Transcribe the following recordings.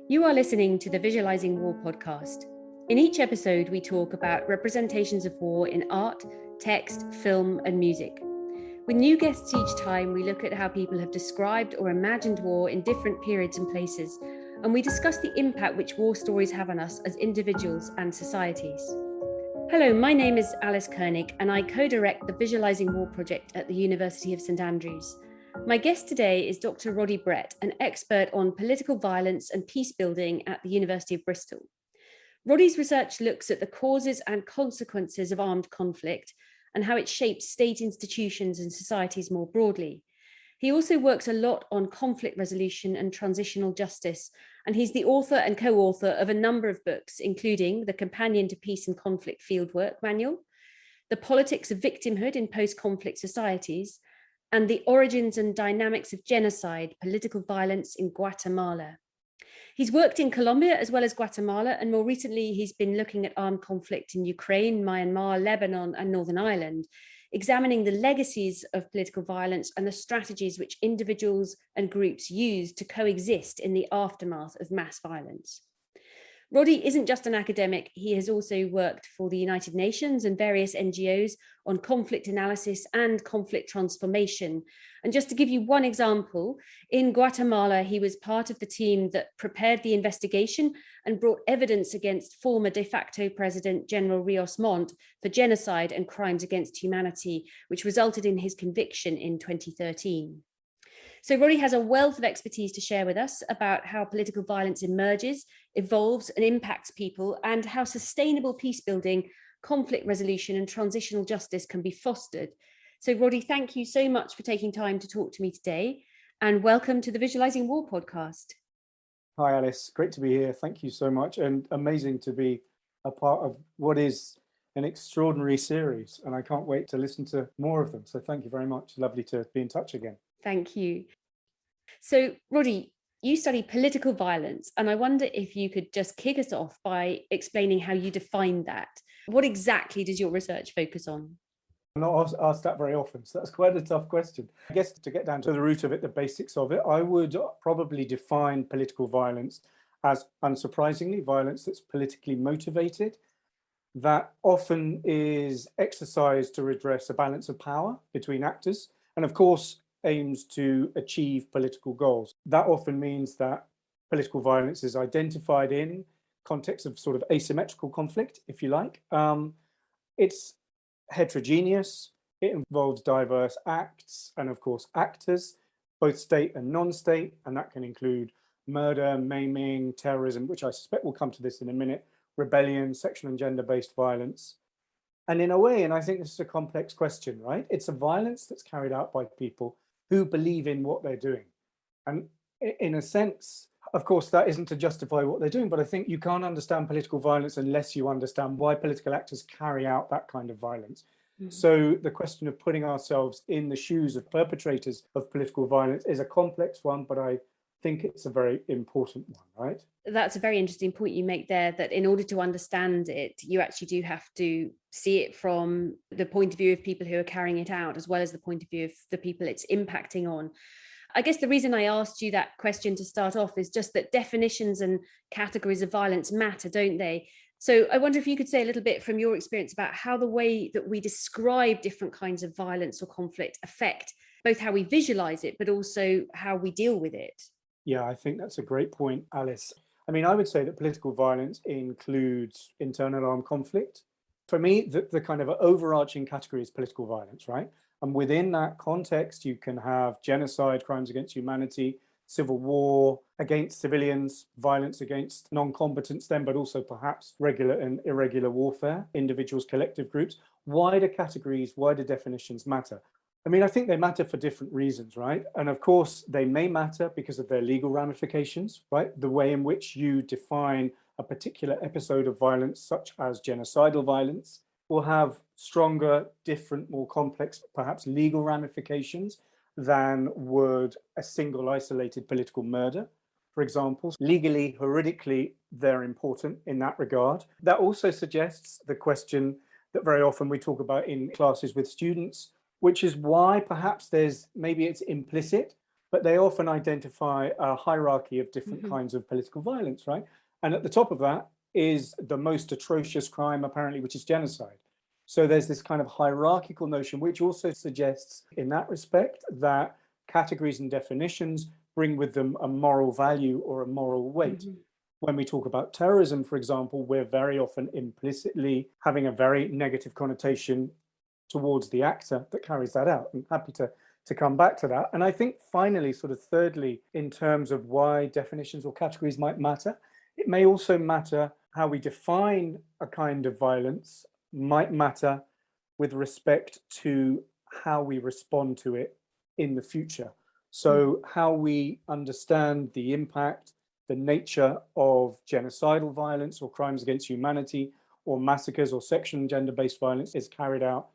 You are listening to the Visualising War podcast. In each episode, we talk about representations of war in art, text, film, and music. With new guests each time, we look at how people have described or imagined war in different periods and places, and we discuss the impact which war stories have on us as individuals and societies. Hello, my name is Alice Koenig, and I co-direct the Visualising War project at the University of St Andrews. My guest today is Dr Roddy Brett, an expert on political violence and peacebuilding at the University of Bristol. Roddy's research looks at the causes and consequences of armed conflict and how it shapes state institutions and societies more broadly. He also works a lot on conflict resolution and transitional justice, and he's the author and co-author of a number of books, including the Companion to Peace and Conflict Fieldwork Manual, The Politics of Victimhood in Post-Conflict Societies, and The Origins and Dynamics of Genocide, Political Violence in Guatemala. He's worked in Colombia as well as Guatemala, and more recently he's been looking at armed conflict in Ukraine, Myanmar, Lebanon, and Northern Ireland, examining the legacies of political violence and the strategies which individuals and groups use to coexist in the aftermath of mass violence. Roddy isn't just an academic, he has also worked for the United Nations and various NGOs on conflict analysis and conflict transformation. And just to give you one example, in Guatemala, he was part of the team that prepared the investigation and brought evidence against former de facto President General Rios Montt for genocide and crimes against humanity, which resulted in his conviction in 2013. So Roddy has a wealth of expertise to share with us about how political violence emerges, evolves and impacts people, and how sustainable peace building, conflict resolution and transitional justice can be fostered. So Roddy, thank you so much for taking time to talk to me today, and welcome to the Visualising War podcast. Hi Alice, great to be here. Thank you so much, and amazing to be a part of what is an extraordinary series, and I can't wait to listen to more of them. So thank you very much. Lovely to be in touch again. Thank you. So, Roddy, you study political violence, and I wonder if you could just kick us off by explaining how you define that. What exactly does your research focus on? I'm not asked that very often, so that's quite a tough question. I guess to get down to the root of it, the basics of it, I would probably define political violence as, unsurprisingly, violence that's politically motivated, that often is exercised to redress a balance of power between actors, and of course, aims to achieve political goals. That often means that political violence is identified in context of sort of asymmetrical conflict, if you like. It's heterogeneous, it involves diverse acts and of course actors, both state and non-state, and that can include murder, maiming, terrorism, which I suspect we'll come to this in a minute, rebellion, sexual and gender-based violence. And in a way, and I think this is a complex question, right? It's a violence that's carried out by people who believe in what they're doing. And in a sense, of course, that isn't to justify what they're doing, but I think you can't understand political violence unless you understand why political actors carry out that kind of violence. Mm-hmm. So the question of putting ourselves in the shoes of perpetrators of political violence is a complex one, but I think it's a very important one, right? That's a very interesting point you make there, that in order to understand it, you actually do have to see it from the point of view of people who are carrying it out, as well as the point of view of the people it's impacting on. I guess the reason I asked you that question to start off is just that definitions and categories of violence matter, don't they? So I wonder if you could say a little bit from your experience about how the way that we describe different kinds of violence or conflict affect both how we visualize it, but also how we deal with it. Yeah, I think that's a great point, Alice. I mean, I would say that political violence includes internal armed conflict. For me, the kind of overarching category is political violence, right? And within that context, you can have genocide, crimes against humanity, civil war against civilians, violence against non-combatants then, but also perhaps regular and irregular warfare, individuals, collective groups. Wider categories, wider definitions matter. I mean, I think they matter for different reasons, right? And of course, they may matter because of their legal ramifications, right? The way in which you define a particular episode of violence, such as genocidal violence, will have stronger, different, more complex, perhaps legal ramifications than would a single isolated political murder, for example. Legally, juridically, they're important in that regard. That also suggests the question that very often we talk about in classes with students, which is why perhaps maybe it's implicit, but they often identify a hierarchy of different kinds of political violence, right? And at the top of that is the most atrocious crime, apparently, which is genocide. So there's this kind of hierarchical notion, which also suggests, in that respect, that categories and definitions bring with them a moral value or a moral weight. When we talk about terrorism, for example, we're very often implicitly having a very negative connotation towards the actor that carries that out. I'm happy to come back to that. And I think finally, sort of thirdly, in terms of why definitions or categories might matter, it may also matter how we define a kind of violence might matter with respect to how we respond to it in the future. So how we understand the impact, the nature of genocidal violence or crimes against humanity or massacres or sexual and gender-based violence is carried out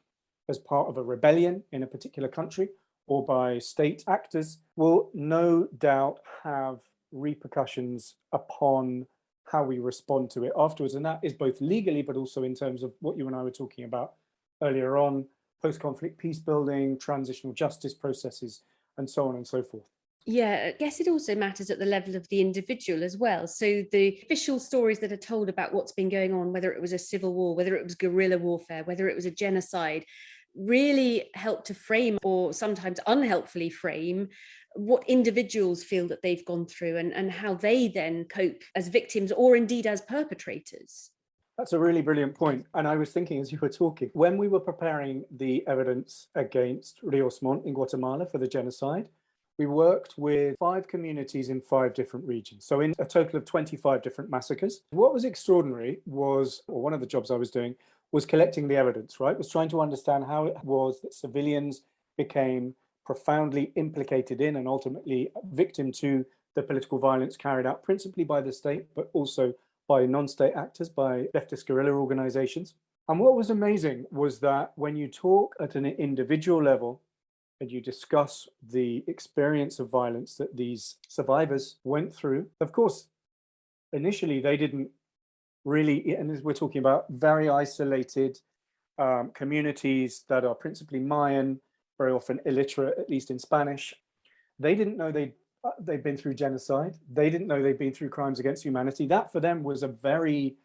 as part of a rebellion in a particular country or by state actors will no doubt have repercussions upon how we respond to it afterwards. And that is both legally, but also in terms of what you and I were talking about earlier on, post-conflict peace building, transitional justice processes, and so on and so forth. Yeah, I guess it also matters at the level of the individual as well. So the official stories that are told about what's been going on, whether it was a civil war, whether it was guerrilla warfare, whether it was a genocide, really help to frame, or sometimes unhelpfully frame, what individuals feel that they've gone through and how they then cope as victims or indeed as perpetrators. That's a really brilliant point. And I was thinking as you were talking, when we were preparing the evidence against Rios Montt in Guatemala for the genocide, we worked with 5 communities in 5 different regions. So in a total of 25 different massacres. What was extraordinary was, or one of the jobs I was doing, was collecting the evidence, right? Was trying to understand how it was that civilians became profoundly implicated in and ultimately victim to the political violence carried out principally by the state, but also by non-state actors, by leftist guerrilla organizations. And what was amazing was that when you talk at an individual level and you discuss the experience of violence that these survivors went through, of course, initially they didn't really, and as we're talking about very isolated communities that are principally Mayan, very often illiterate, at least in Spanish. They didn't know they'd been through genocide. They didn't know they'd been through crimes against humanity. That for them was a very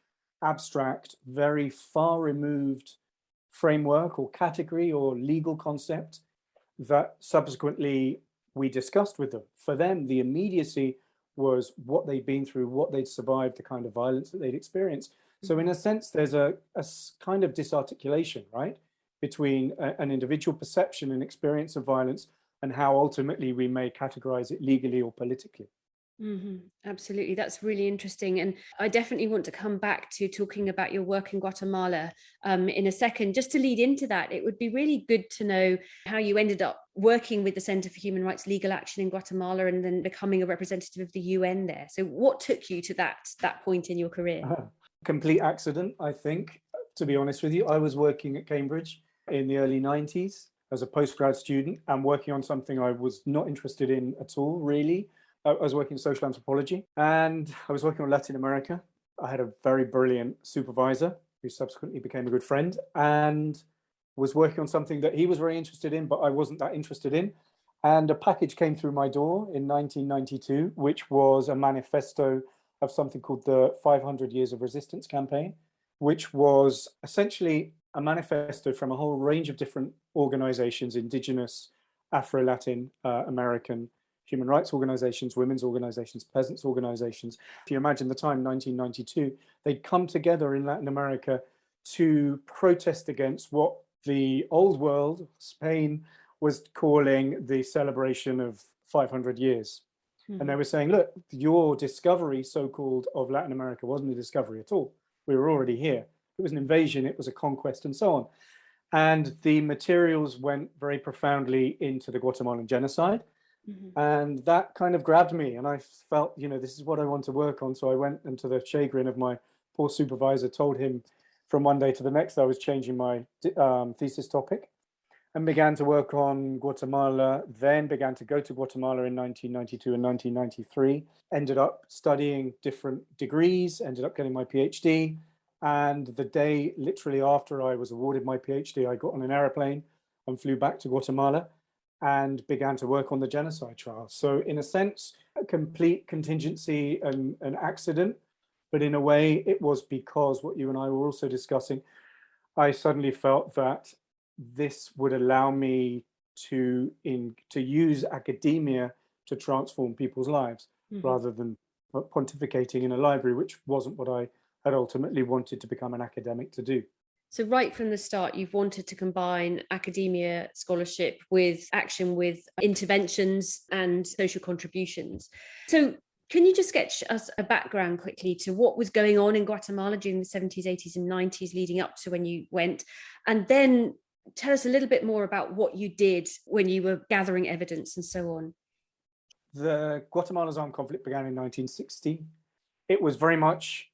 abstract, very far removed framework or category or legal concept that subsequently we discussed with them. For them, the immediacy was what they'd been through, what they'd survived, the kind of violence that they'd experienced. So in a sense, there's a kind of disarticulation, right, between an individual perception and experience of violence and how ultimately we may categorize it legally or politically. Absolutely. That's really interesting. And I definitely want to come back to talking about your work in Guatemala in a second. Just to lead into that, it would be really good to know how you ended up working with the Center for Human Rights Legal Action in Guatemala and then becoming a representative of the UN there. So what took you to that point in your career? Complete accident, I think, to be honest with you. I was working at Cambridge in the early 90s as a postgrad student and working on something I was not interested in at all, really. I was working in social anthropology and I was working on Latin America. I had a very brilliant supervisor who subsequently became a good friend and was working on something that he was very interested in, but I wasn't that interested in. And a package came through my door in 1992, which was a manifesto of something called the 500 Years of Resistance campaign, which was essentially a manifesto from a whole range of different organizations, indigenous, Afro-Latin, American, human rights organizations, women's organizations, peasants organizations. If you imagine the time, 1992, they'd come together in Latin America to protest against what the old world, Spain, was calling the celebration of 500 years. And they were saying, look, your discovery, so-called, of Latin America wasn't a discovery at all. We were already here. It was an invasion, it was a conquest, and so on. And the materials went very profoundly into the Guatemalan Genocide. And that kind of grabbed me and I felt, this is what I want to work on. So I went, and to the chagrin of my poor supervisor, told him from one day to the next I was changing my thesis topic and began to work on Guatemala, then began to go to Guatemala in 1992 and 1993, ended up studying different degrees, ended up getting my PhD. And the day literally after I was awarded my PhD, I got on an airplane and flew back to Guatemala. and began to work on the Genocide Trial. So in a sense, a complete contingency and an accident, but in a way it was because what you and I were also discussing, I suddenly felt that this would allow me to use academia to transform people's lives, rather than pontificating in a library, which wasn't what I had ultimately wanted to become an academic to do. So right from the start, you've wanted to combine academia, scholarship with action, with interventions and social contributions. So can you just sketch us a background quickly to what was going on in Guatemala during the 70s, 80s and 90s leading up to when you went? And then tell us a little bit more about what you did when you were gathering evidence and so on. The Guatemala's armed conflict began in 1960. It was very much,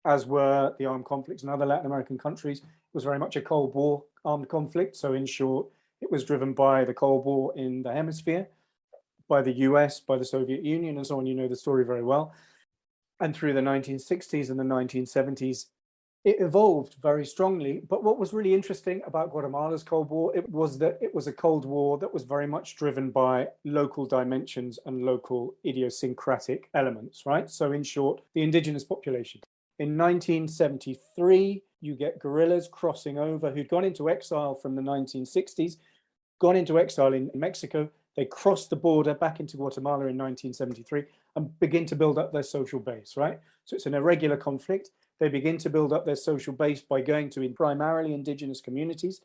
as were the armed conflicts in other Latin American countries, it was very much a Cold War armed conflict. So in short, it was driven by the Cold War in the hemisphere, by the US, by the Soviet Union, and so on. You know the story very well. And through the 1960s and the 1970s, it evolved very strongly. But what was really interesting about Guatemala's Cold War, it was that it was a Cold War that was very much driven by local dimensions and local idiosyncratic elements, right? So in short, the indigenous population. In 1973, you get guerrillas crossing over who'd gone into exile from the 1960s, gone into exile in Mexico. They cross the border back into Guatemala in 1973 and begin to build up their social base, right? So it's an irregular conflict. They begin to build up their social base by going to primarily indigenous communities,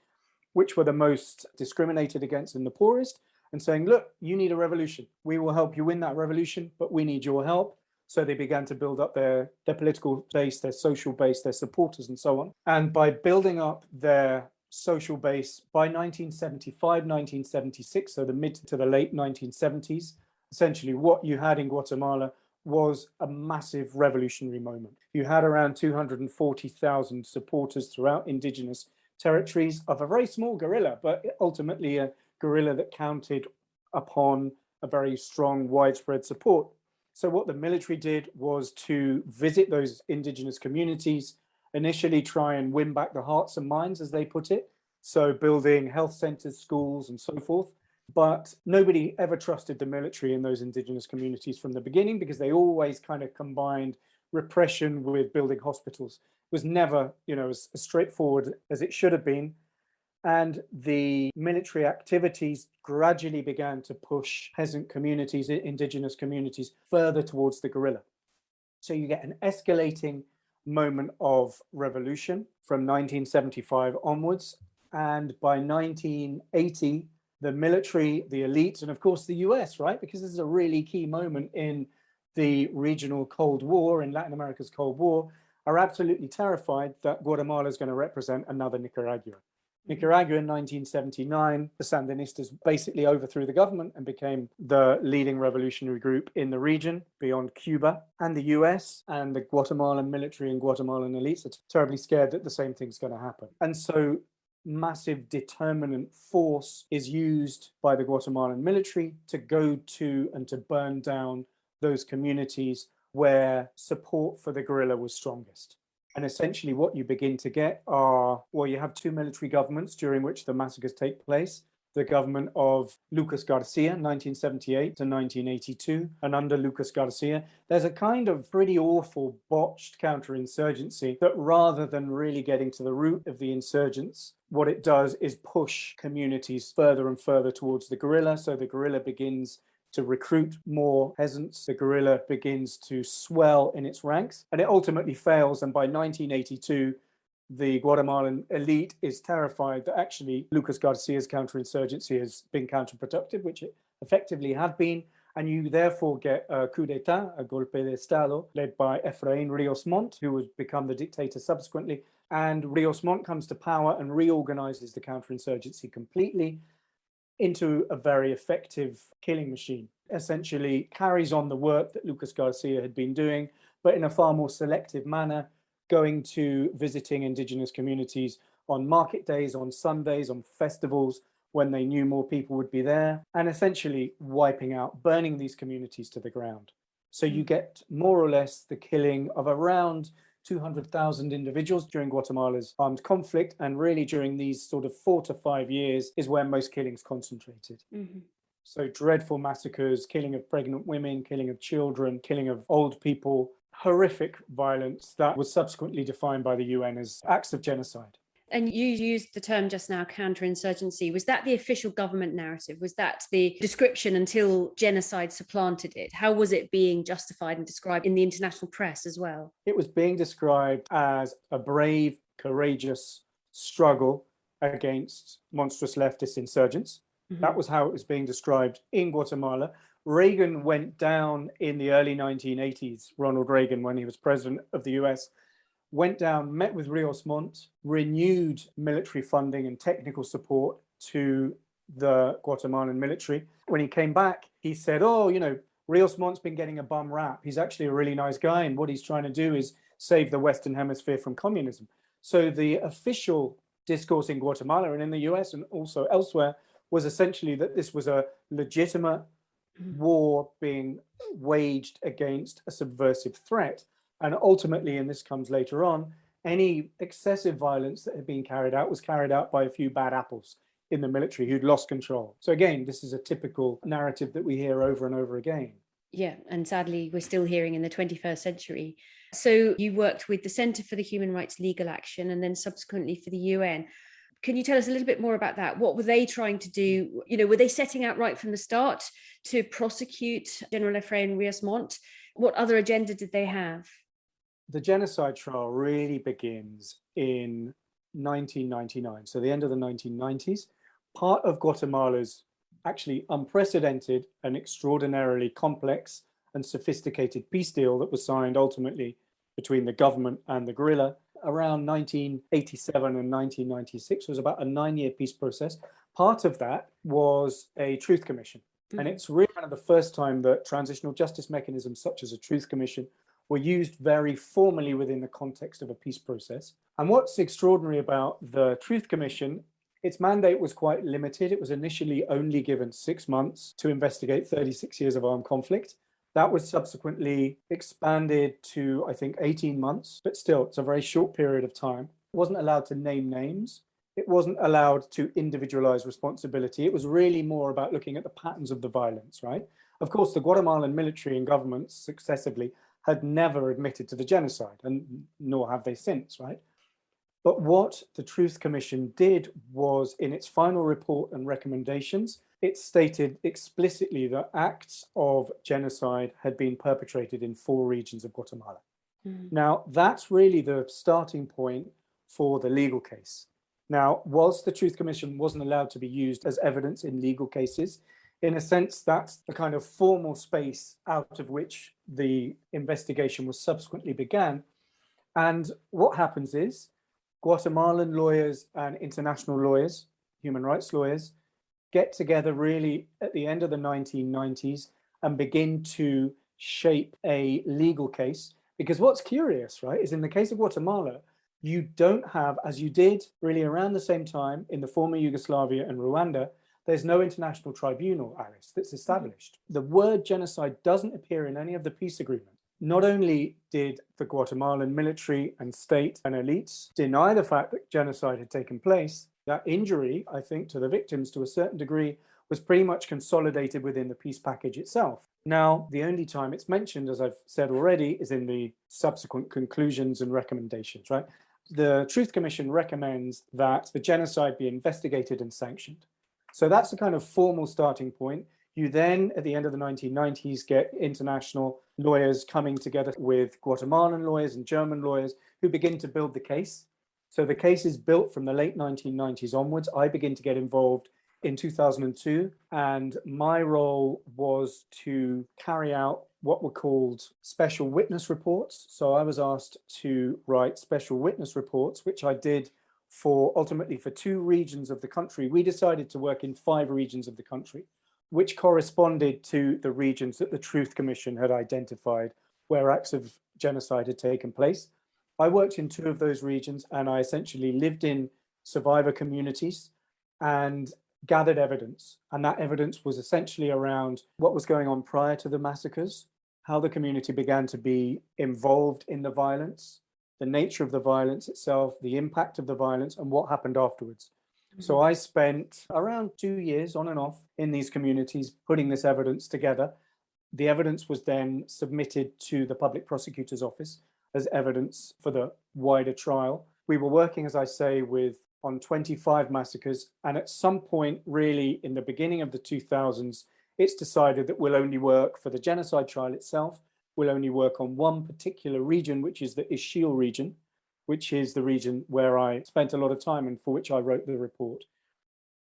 which were the most discriminated against and the poorest, and saying, look, you need a revolution. We will help you win that revolution, but we need your help. So they began to build up their political base, their social base, their supporters, and so on. And by building up their social base by 1975, 1976, so the mid to the late 1970s, essentially what you had in Guatemala was a massive revolutionary moment. You had around 240,000 supporters throughout indigenous territories of a very small guerrilla, but ultimately a guerrilla that counted upon a very strong, widespread support. So what the military did was to visit those indigenous communities, initially try and win back the hearts and minds, as they put it, so building health centers, schools, and so forth. But nobody ever trusted the military in those indigenous communities from the beginning, because they always kind of combined repression with building hospitals. It was never, as straightforward as it should have been. And the military activities gradually began to push peasant communities, indigenous communities, further towards the guerrilla. So you get an escalating moment of revolution from 1975 onwards. And by 1980, the military, the elites, and of course the US, right? Because this is a really key moment in the regional Cold War, in Latin America's Cold War, are absolutely terrified that Guatemala is going to represent another Nicaragua. Nicaragua in 1979, the Sandinistas basically overthrew the government and became the leading revolutionary group in the region beyond Cuba. And the US and the Guatemalan military and Guatemalan elites are terribly scared that the same thing's going to happen. And so massive determinant force is used by the Guatemalan military to go to and to burn down those communities where support for the guerrilla was strongest. And essentially what you begin to get are, well, you have two military governments during which the massacres take place. The government of Lucas Garcia, 1978 to 1982. And under Lucas Garcia, there's a kind of pretty awful botched counterinsurgency that, rather than really getting to the root of the insurgents, what it does is push communities further and further towards the guerrilla. So the guerrilla begins to recruit more peasants. The guerrilla begins to swell in its ranks, and it ultimately fails. And by 1982, the Guatemalan elite is terrified that actually Lucas Garcia's counterinsurgency has been counterproductive, which it effectively had been. And you therefore get a coup d'etat, a golpe de Estado, led by Efraín Ríos Montt, who would become the dictator subsequently. And Ríos Montt comes to power and reorganizes the counterinsurgency completely into a very effective killing machine. Essentially carries on the work that Lucas Garcia had been doing, but in a far more selective manner, going to visiting indigenous communities on market days, on Sundays, on festivals, when they knew more people would be there, and essentially wiping out, burning these communities to the ground. So you get more or less the killing of around 200,000 individuals during Guatemala's armed conflict. And really during these sort of 4 to 5 years is where most killings concentrated. Mm-hmm. So dreadful massacres, killing of pregnant women, killing of children, killing of old people, horrific violence that was subsequently defined by the UN as acts of genocide. And you used the term just now, counter-insurgency. Was that the official government narrative? Was that the description until genocide supplanted it? How was it being justified and described in the international press as well? It was being described as a brave, courageous struggle against monstrous leftist insurgents. Mm-hmm. That was how it was being described in Guatemala. Reagan went down in the early 1980s, Ronald Reagan, when he was president of the US, went down, met with Rios Montt, renewed military funding and technical support to the Guatemalan military. When he came back, he said, Rios Montt's been getting a bum rap. He's actually a really nice guy, and what he's trying to do is save the Western Hemisphere from communism. So the official discourse in Guatemala and in the US and also elsewhere was essentially that this was a legitimate war being waged against a subversive threat. And ultimately, and this comes later on, any excessive violence that had been carried out was carried out by a few bad apples in the military who'd lost control. So again, this is a typical narrative that we hear over and over again. Yeah, and sadly, we're still hearing in the 21st century. So you worked with the Centre for the Human Rights Legal Action and then subsequently for the UN. Can you tell us a little bit more about that? What were they trying to do? Were they setting out right from the start to prosecute General Efrain Rios Montt? What other agenda did they have? The genocide trial really begins in 1999, so the end of the 1990s. Part of Guatemala's actually unprecedented and extraordinarily complex and sophisticated peace deal that was signed ultimately between the government and the guerrilla around 1987 and 1996 was about a 9-year peace process. Part of that was a truth commission. Mm-hmm. And it's really kind of the first time that transitional justice mechanisms such as a truth commission were used very formally within the context of a peace process. And what's extraordinary about the Truth Commission, its mandate was quite limited. It was initially only given 6 months to investigate 36 years of armed conflict. That was subsequently expanded to, I think, 18 months, but still, it's a very short period of time. It wasn't allowed to name names. It wasn't allowed to individualize responsibility. It was really more about looking at the patterns of the violence, right? Of course, the Guatemalan military and governments successively had never admitted to the genocide, and nor have they since, right? But what the Truth Commission did was, in its final report and recommendations, it stated explicitly that acts of genocide had been perpetrated in 4 regions of Guatemala. Mm. Now, that's really the starting point for the legal case. Now, whilst the Truth Commission wasn't allowed to be used as evidence in legal cases, in a sense, that's the kind of formal space out of which the investigation was subsequently began. And what happens is Guatemalan lawyers and international lawyers, human rights lawyers, get together really at the end of the 1990s and begin to shape a legal case. Because what's curious, right, is in the case of Guatemala, you don't have, as you did really around the same time in the former Yugoslavia and Rwanda, there's no international tribunal, Alice, that's established. The word genocide doesn't appear in any of the peace agreements. Not only did the Guatemalan military and state and elites deny the fact that genocide had taken place, that injury, I think, to the victims to a certain degree was pretty much consolidated within the peace package itself. Now, the only time it's mentioned, as I've said already, is in the subsequent conclusions and recommendations, right? The Truth Commission recommends that the genocide be investigated and sanctioned. So that's the kind of formal starting point. You then, at the end of the 1990s, get international lawyers coming together with Guatemalan lawyers and German lawyers who begin to build the case. So the case is built from the late 1990s onwards. I begin to get involved in 2002, and my role was to carry out what were called special witness reports. So I was asked to write special witness reports, which I did ultimately for 2 regions of the country. We decided to work in 5 regions of the country, which corresponded to the regions that the Truth Commission had identified where acts of genocide had taken place. I worked in 2 of those regions, and I essentially lived in survivor communities and gathered evidence. And that evidence was essentially around what was going on prior to the massacres, how the community began to be involved in the violence, the nature of the violence itself, the impact of the violence, and what happened afterwards. So I spent around 2 years on and off in these communities putting this evidence together. The evidence was then submitted to the public prosecutor's office as evidence for the wider trial. We were working, as I say, on 25 massacres. And at some point, really in the beginning of the 2000s, it's decided that we'll only work for the genocide trial itself. We'll only work on one particular region, which is the Ishil region, which is the region where I spent a lot of time and for which I wrote the report.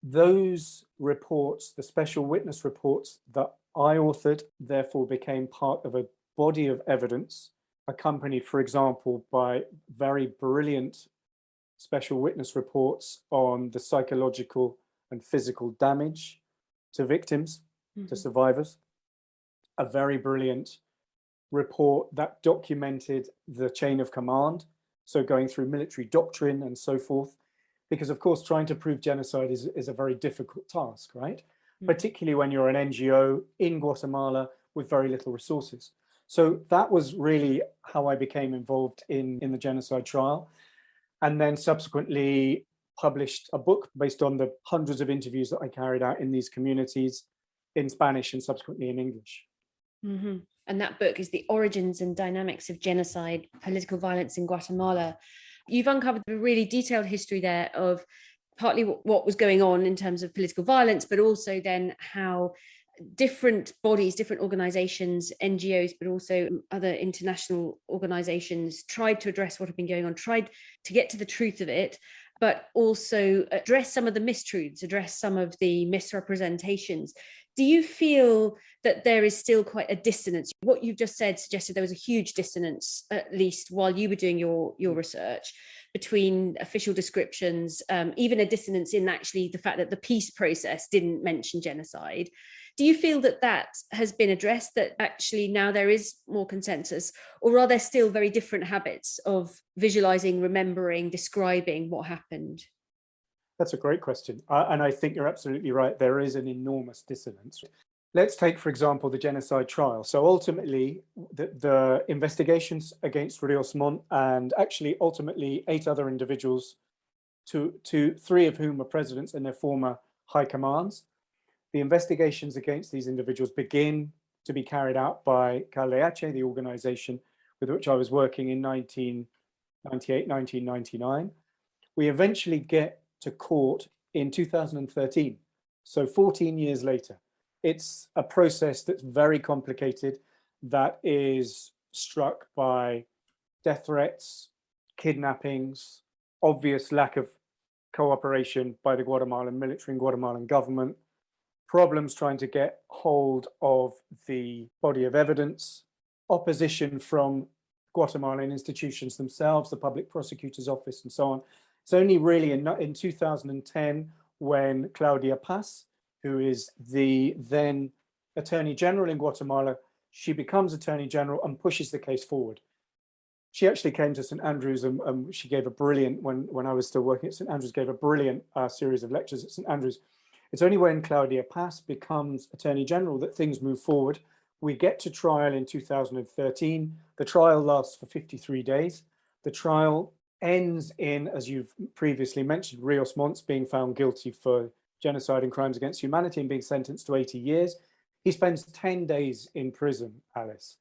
Those reports, the special witness reports that I authored, therefore became part of a body of evidence, accompanied, for example, by very brilliant special witness reports on the psychological and physical damage to victims, to survivors. A very brilliant report that documented the chain of command, so going through military doctrine and so forth, because of course trying to prove genocide is a very difficult task, right? Particularly when you're an NGO in Guatemala with very little resources. So that was really how I became involved in the genocide trial, and then subsequently published a book based on the hundreds of interviews that I carried out in these communities in Spanish and subsequently in English. And that book is The Origins and Dynamics of Genocide, Political Violence in Guatemala. You've uncovered a really detailed history there of partly what was going on in terms of political violence, but also then how different bodies, different organizations, NGOs, but also other international organizations tried to address what had been going on, tried to get to the truth of it, but also address some of the mistruths, address some of the misrepresentations. Do you feel that there is still quite a dissonance? What you've just said suggested there was a huge dissonance, at least while you were doing your research, between official descriptions, even a dissonance in actually the fact that the peace process didn't mention genocide. Do you feel that that has been addressed, that actually now there is more consensus, or are there still very different habits of visualizing, remembering, describing what happened? That's a great question. And I think you're absolutely right. There is an enormous dissonance. Let's take, for example, the genocide trial. So ultimately, the investigations against Rios Montt and actually ultimately 8 other individuals, to 3 of whom were presidents and their former high commands. The investigations against these individuals begin to be carried out by CALDH, the organization with which I was working in 1998, 1999. We eventually get to court in 2013, so 14 years later. It's a process that's very complicated, that is struck by death threats, kidnappings, obvious lack of cooperation by the Guatemalan military and Guatemalan government, problems trying to get hold of the body of evidence, opposition from Guatemalan institutions themselves, the public prosecutor's office and so on. It's only really in 2010 when Claudia Paz, who is the then Attorney General in Guatemala, she becomes Attorney General and pushes the case forward. She actually came to St. Andrews and she gave a brilliant, when I was still working at St. Andrews, gave a brilliant series of lectures at St. Andrews. It's only when Claudia Paz becomes Attorney General that things move forward. We get to trial in 2013. The trial lasts for 53 days. The trial ends in, as you've previously mentioned, Rios Montt being found guilty for genocide and crimes against humanity and being sentenced to 80 years. He spends 10 days in prison, Alice.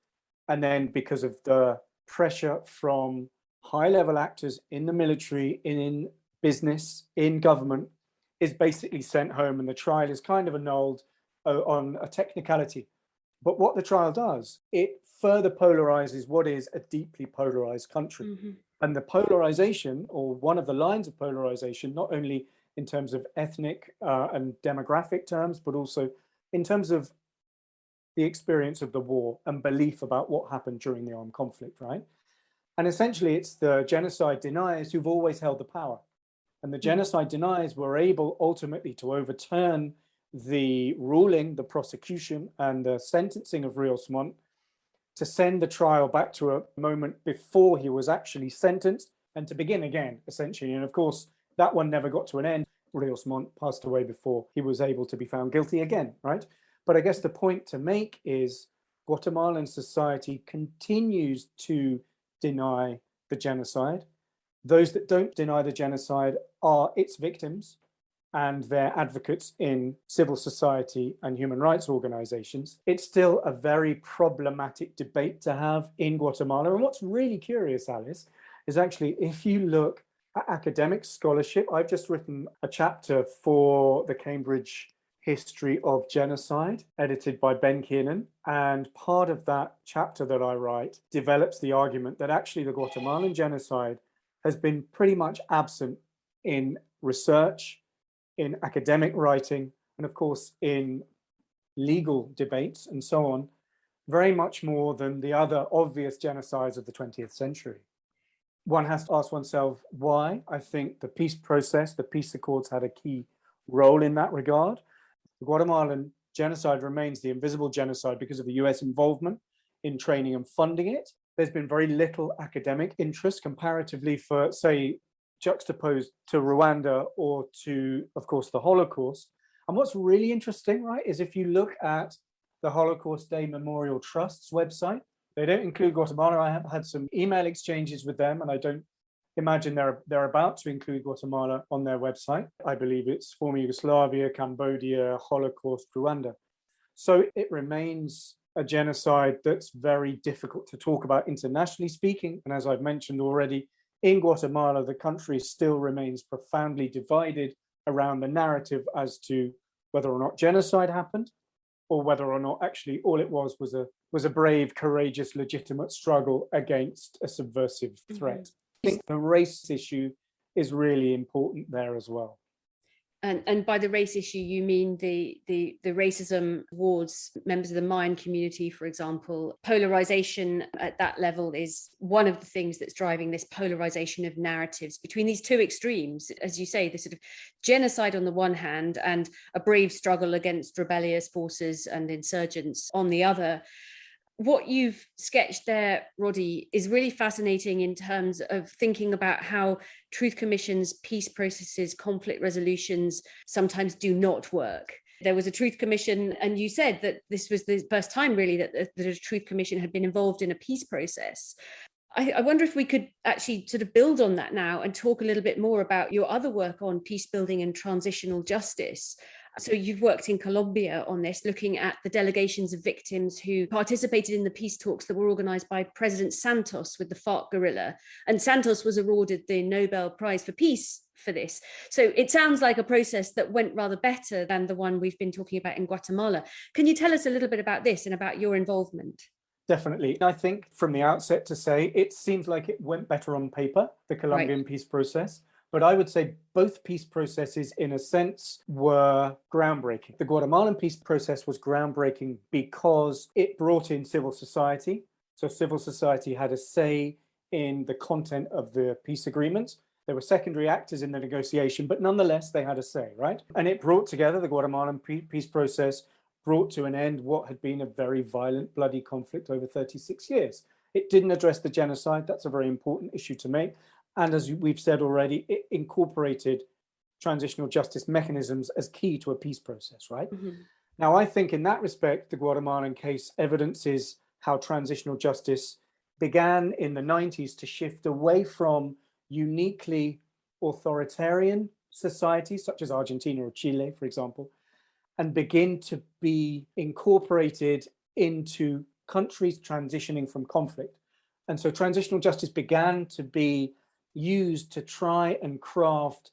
And then because of the pressure from high-level actors in the military, in business, in government, is basically sent home, and the trial is kind of annulled on a technicality. But what the trial does, it further polarizes what is a deeply polarized country. And the polarization, or one of the lines of polarization, not only in terms of ethnic and demographic terms, but also in terms of the experience of the war and belief about what happened during the armed conflict, right? And essentially, it's the genocide deniers who've always held the power. And the genocide deniers were able ultimately to overturn the ruling, the prosecution, and the sentencing of Rios Montt, to send the trial back to a moment before he was actually sentenced and to begin again, essentially. And of course, that one never got to an end. Rios Montt passed away before he was able to be found guilty again, right? But I guess the point to make is Guatemalan society continues to deny the genocide. Those that don't deny the genocide are its victims and their advocates in civil society and human rights organizations. It's still a very problematic debate to have in Guatemala. And what's really curious, Alice, is actually if you look at academic scholarship, I've just written a chapter for the Cambridge History of Genocide, edited by Ben Kiernan. And part of that chapter that I write develops the argument that actually the Guatemalan genocide has been pretty much absent in research, in academic writing, and of course in legal debates and so on, very much more than the other obvious genocides of the 20th century. One has to ask oneself why. I think the peace process, the peace accords had a key role in that regard. The Guatemalan genocide remains the invisible genocide because of the US involvement in training and funding it. There's been very little academic interest comparatively for, say, juxtaposed to Rwanda or to, of course, the Holocaust. And what's really interesting, right, is if you look at the Holocaust Day Memorial Trust's website, they don't include Guatemala. I have had some email exchanges with them, and I don't imagine they're about to include Guatemala on their website. I believe it's former Yugoslavia, Cambodia, Holocaust, Rwanda. So it remains a genocide that's very difficult to talk about internationally speaking. And as I've mentioned already, in Guatemala, the country still remains profoundly divided around the narrative as to whether or not genocide happened, or whether or not actually all it was a brave, courageous, legitimate struggle against a subversive threat. I think the race issue is really important there as well. And by the race issue, you mean the racism towards members of the Mayan community, for example. Polarization at that level is one of the things that's driving this polarization of narratives between these two extremes, as you say, the sort of genocide on the one hand and a brave struggle against rebellious forces and insurgents on the other. What you've sketched there, Roddy, is really fascinating in terms of thinking about how truth commissions, peace processes, conflict resolutions sometimes do not work. There was a truth commission, and you said that this was the first time really that a truth commission had been involved in a peace process. I wonder if we could actually sort of build on that now and talk a little bit more about your other work on peace building and transitional justice. So you've worked in Colombia on this, looking at the delegations of victims who participated in the peace talks that were organized by President Santos with the FARC guerrilla. And Santos was awarded the Nobel Prize for Peace for this. So it sounds like a process that went rather better than the one we've been talking about in Guatemala. Can you tell us a little bit about this and about your involvement? Definitely. I think from the outset to say, it seems like it went better on paper, the Colombian peace process. But I would say both peace processes, in a sense, were groundbreaking. The Guatemalan peace process was groundbreaking because it brought in civil society. So civil society had a say in the content of the peace agreements. There were secondary actors in the negotiation, but nonetheless, they had a say, right? And it brought together the Guatemalan peace process, brought to an end what had been a very violent, bloody conflict over 36 years. It didn't address the genocide. That's a very important issue to make. And as we've said already, it incorporated transitional justice mechanisms as key to a peace process, right? Mm-hmm. Now, I think in that respect, the Guatemalan case evidences how transitional justice began in the 90s to shift away from uniquely authoritarian societies, such as Argentina or Chile, for example, and begin to be incorporated into countries transitioning from conflict. And so transitional justice began to be used to try and craft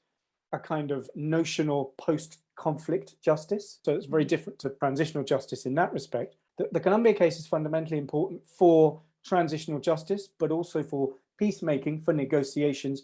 a kind of notional post-conflict justice. So it's very different to transitional justice in that respect. The Colombia case is fundamentally important for transitional justice, but also for peacemaking, for negotiations,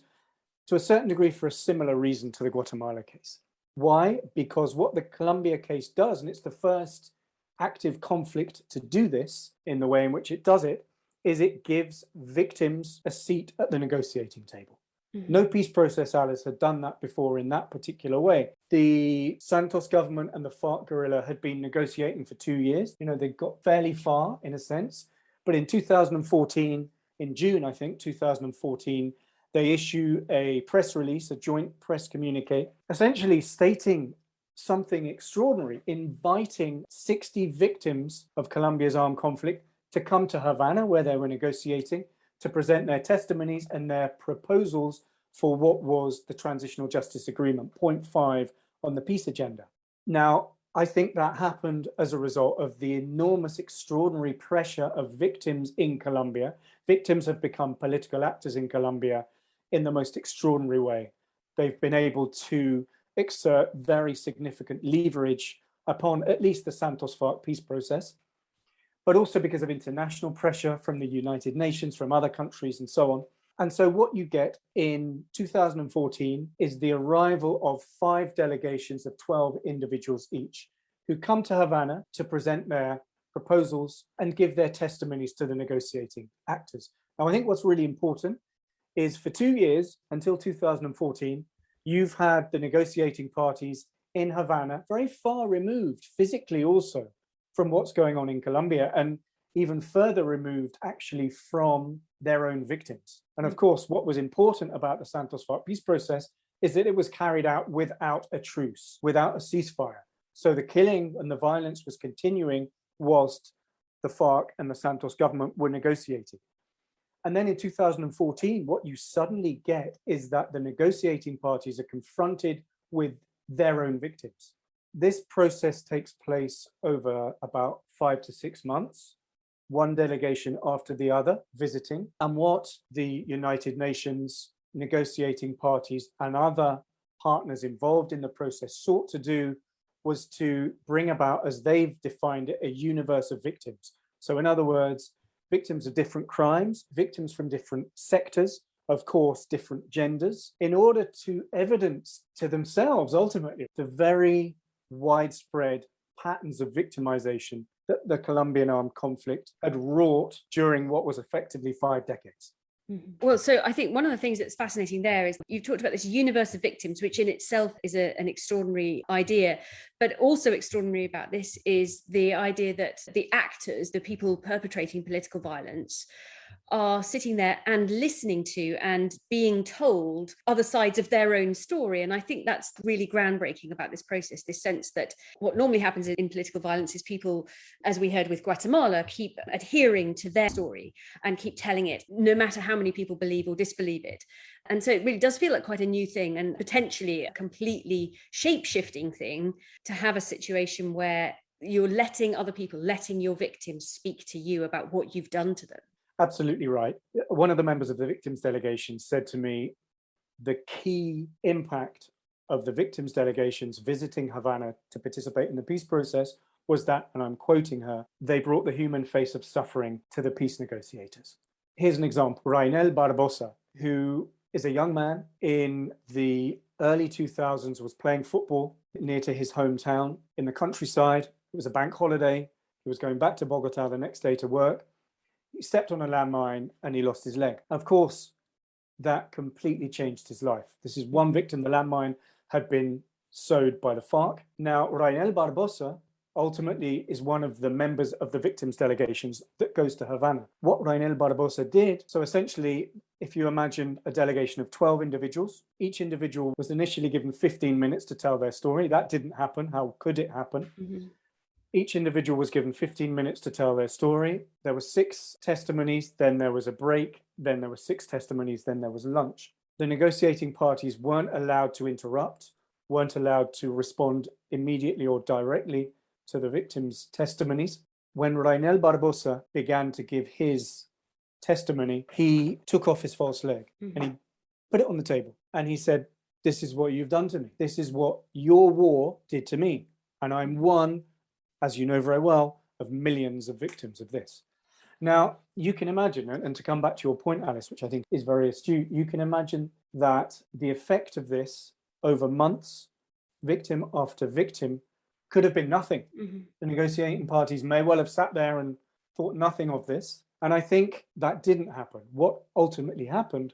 to a certain degree for a similar reason to the Guatemala case. Why? Because what the Colombia case does, and it's the first active conflict to do this in the way in which it does it, is it gives victims a seat at the negotiating table. Mm-hmm. No peace process, Alice, had done that before in that particular way. The Santos government and the FARC guerrilla had been negotiating for 2 years. You know, they got fairly far in a sense. But in 2014, in June, I think, 2014, they issue a press release, a joint press communique, essentially stating something extraordinary, inviting 60 victims of Colombia's armed conflict to come to Havana, where they were negotiating, to present their testimonies and their proposals for what was the Transitional Justice Agreement, point 5 on the peace agenda. Now, I think that happened as a result of the enormous, extraordinary pressure of victims in Colombia. Victims have become political actors in Colombia in the most extraordinary way. They've been able to exert very significant leverage upon at least the Santos FARC peace process, but also because of international pressure from the United Nations, from other countries, and so on. And so what you get in 2014 is the arrival of 5 delegations of 12 individuals each, who come to Havana to present their proposals and give their testimonies to the negotiating actors. Now, I think what's really important is for 2 years, until 2014, you've had the negotiating parties in Havana very far removed, physically also, from what's going on in Colombia, and even further removed actually from their own victims. And of course, what was important about the Santos FARC peace process is that it was carried out without a truce, without a ceasefire. So the killing and the violence was continuing whilst the FARC and the Santos government were negotiating. And then in 2014, what you suddenly get is that the negotiating parties are confronted with their own victims. This process takes place over about 5 to 6 months, one delegation after the other visiting. And what the United Nations negotiating parties and other partners involved in the process sought to do was to bring about, as they've defined it, a universe of victims. So in other words, victims of different crimes, victims from different sectors, of course, different genders, in order to evidence to themselves, ultimately, the very widespread patterns of victimization that the Colombian armed conflict had wrought during what was effectively 5 decades. Well, so I think one of the things that's fascinating there is you've talked about this universe of victims, which in itself is an extraordinary idea, but also extraordinary about this is the idea that the actors, the people perpetrating political violence, are sitting there and listening to and being told other sides of their own story. And I think that's really groundbreaking about this process, this sense that what normally happens in political violence is people, as we heard with Guatemala, keep adhering to their story and keep telling it, no matter how many people believe or disbelieve it. And so it really does feel like quite a new thing and potentially a completely shape-shifting thing to have a situation where you're letting other people, letting your victims speak to you about what you've done to them. Absolutely right. One of the members of the victims delegation said to me, the key impact of the victims delegations visiting Havana to participate in the peace process was that, and I'm quoting her, they brought the human face of suffering to the peace negotiators. Here's an example. Rainel Barbosa, who is a young man in the early 2000s, was playing football near to his hometown in the countryside. It was a bank holiday. He was going back to Bogota the next day to work. He stepped on a landmine and he lost his leg. Of course, that completely changed his life. This is one victim. The landmine had been sowed by the FARC. Now, Rainel Barbosa ultimately is one of the members of the victims delegations that goes to Havana. What Rainel Barbosa did, so essentially, if you imagine a delegation of 12 individuals, each individual was initially given 15 minutes to tell their story. That didn't happen. How could it happen? Mm-hmm. Each individual was given 15 minutes to tell their story. There were 6 testimonies, then there was a break, then there were 6 testimonies, then there was lunch. The negotiating parties weren't allowed to interrupt, weren't allowed to respond immediately or directly to the victims' testimonies. When Rainel Barbosa began to give his testimony, he took off his false leg and he put it on the table. And he said, "This is what you've done to me. This is what your war did to me. And I'm one, as you know very well, of millions of victims of this." Now, you can imagine, and to come back to your point, Alice, which I think is very astute, you can imagine that the effect of this over months, victim after victim, could have been nothing. Mm-hmm. The negotiating parties may well have sat there and thought nothing of this. And I think that didn't happen. What ultimately happened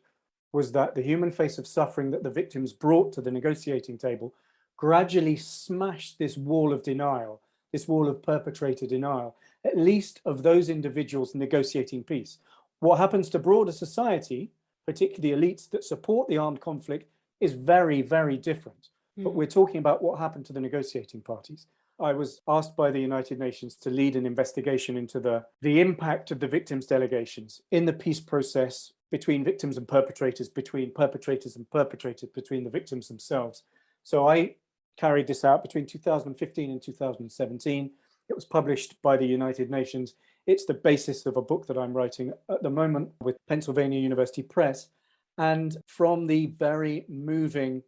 was that the human face of suffering that the victims brought to the negotiating table gradually smashed this wall of denial, this wall of perpetrator denial, at least of those individuals negotiating peace. What happens to broader society, particularly elites that support the armed conflict, is very, very different. But we're talking about what happened to the negotiating parties. I was asked by the United Nations to lead an investigation into the impact of the victims' delegations in the peace process between victims and perpetrators, between perpetrators and perpetrated, between the victims themselves. So I carried this out between 2015 and 2017. It was published by the United Nations. It's the basis of a book that I'm writing at the moment with Pennsylvania University Press. And from the very moving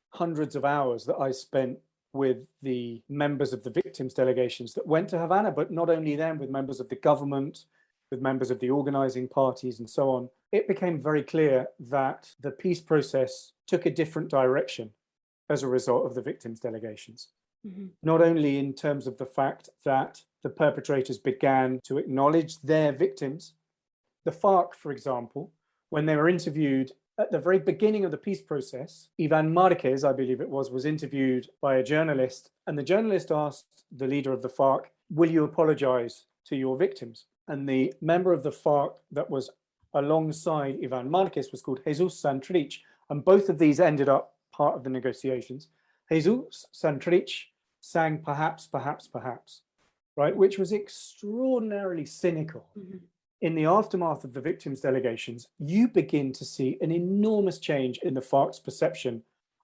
hundreds of hours that I spent with the members of the victims' delegations that went to Havana, but not only them, with members of the government, with members of the organizing parties and so on, it became very clear that the peace process took a different direction as a result of the victims' delegations. Mm-hmm. Not only in terms of the fact that the perpetrators began to acknowledge their victims. The FARC, for example, when they were interviewed at the very beginning of the peace process, Ivan Marquez, I believe it was interviewed by a journalist, and the journalist asked the leader of the FARC, "Will you apologize to your victims?" And the member of the FARC that was alongside Ivan Marquez was called Jesus Santrich, and both of these ended up part of the negotiations. Jesus Santrich sang "Perhaps, Perhaps, Perhaps," right, which was extraordinarily cynical. Mm-hmm. In the aftermath of the victims' delegations, you begin to see an enormous change in the FARC's perception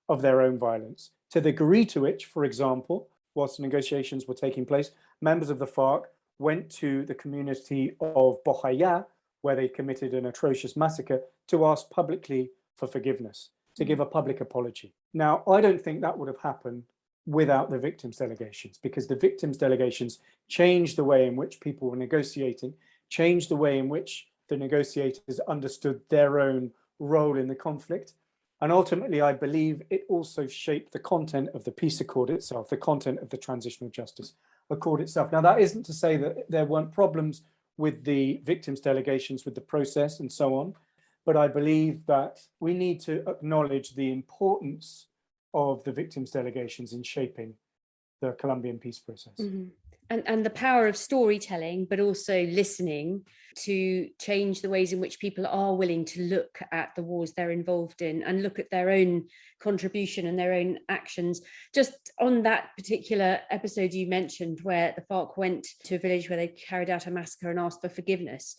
of their own violence, to the degree to which, for example, whilst negotiations were taking place, members of the FARC went to the community of Bojaya, where they committed an atrocious massacre, to ask publicly for forgiveness, to give a public apology. Now, I don't think that would have happened without the victims' delegations, because the victims' delegations changed the way in which people were negotiating, changed the way in which the negotiators understood their own role in the conflict. And ultimately, I believe it also shaped the content of the peace accord itself, the content of the Transitional Justice Accord itself. Now, that isn't to say that there weren't problems with the victims' delegations, with the process and so on, but I believe that we need to acknowledge the importance of the victims' delegations in shaping the Colombian peace process. Mm-hmm. And the power of storytelling, but also listening to change the ways in which people are willing to look at the wars they're involved in and look at their own contribution and their own actions. Just on that particular episode you mentioned, where the FARC went to a village where they carried out a massacre and asked for forgiveness,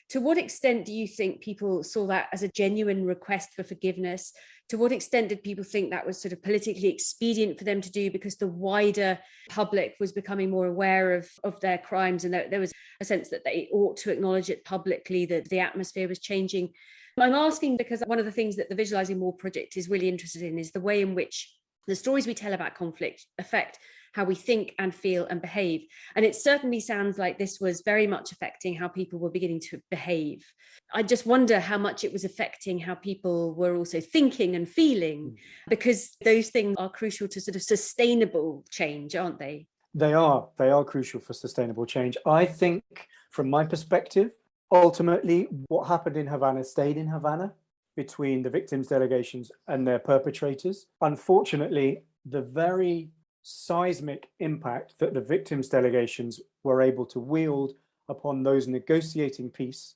to what extent do you think people saw that as a genuine request for forgiveness? To what extent did people think that was sort of politically expedient for them to do because the wider public was becoming more aware of their crimes, and there was a sense that they ought to acknowledge it publicly, that the atmosphere was changing? I'm asking because one of the things that the Visualising War project is really interested in is the way in which the stories we tell about conflict affect how we think and feel and behave. And it certainly sounds like this was very much affecting how people were beginning to behave. I just wonder how much it was affecting how people were also thinking and feeling, because those things are crucial to sort of sustainable change, aren't they? They are crucial for sustainable change. I think, from my perspective, ultimately, what happened in Havana stayed in Havana between the victims' delegations and their perpetrators. Unfortunately, the very seismic impact that the victims' delegations were able to wield upon those negotiating peace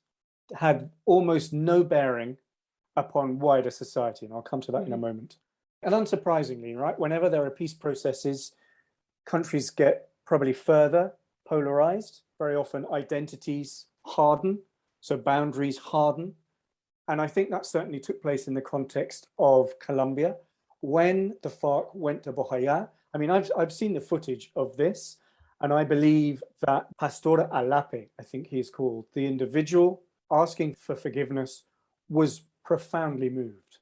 had almost no bearing upon wider society. And I'll come to that in a moment. And unsurprisingly, right, whenever there are peace processes, countries get probably further polarized. Very often identities harden, so boundaries harden. And I think that certainly took place in the context of Colombia. When the FARC went to Bojaya, I mean, I've seen the footage of this, and I believe that Pastor Alape, I think he is called, the individual asking for forgiveness, was profoundly moved.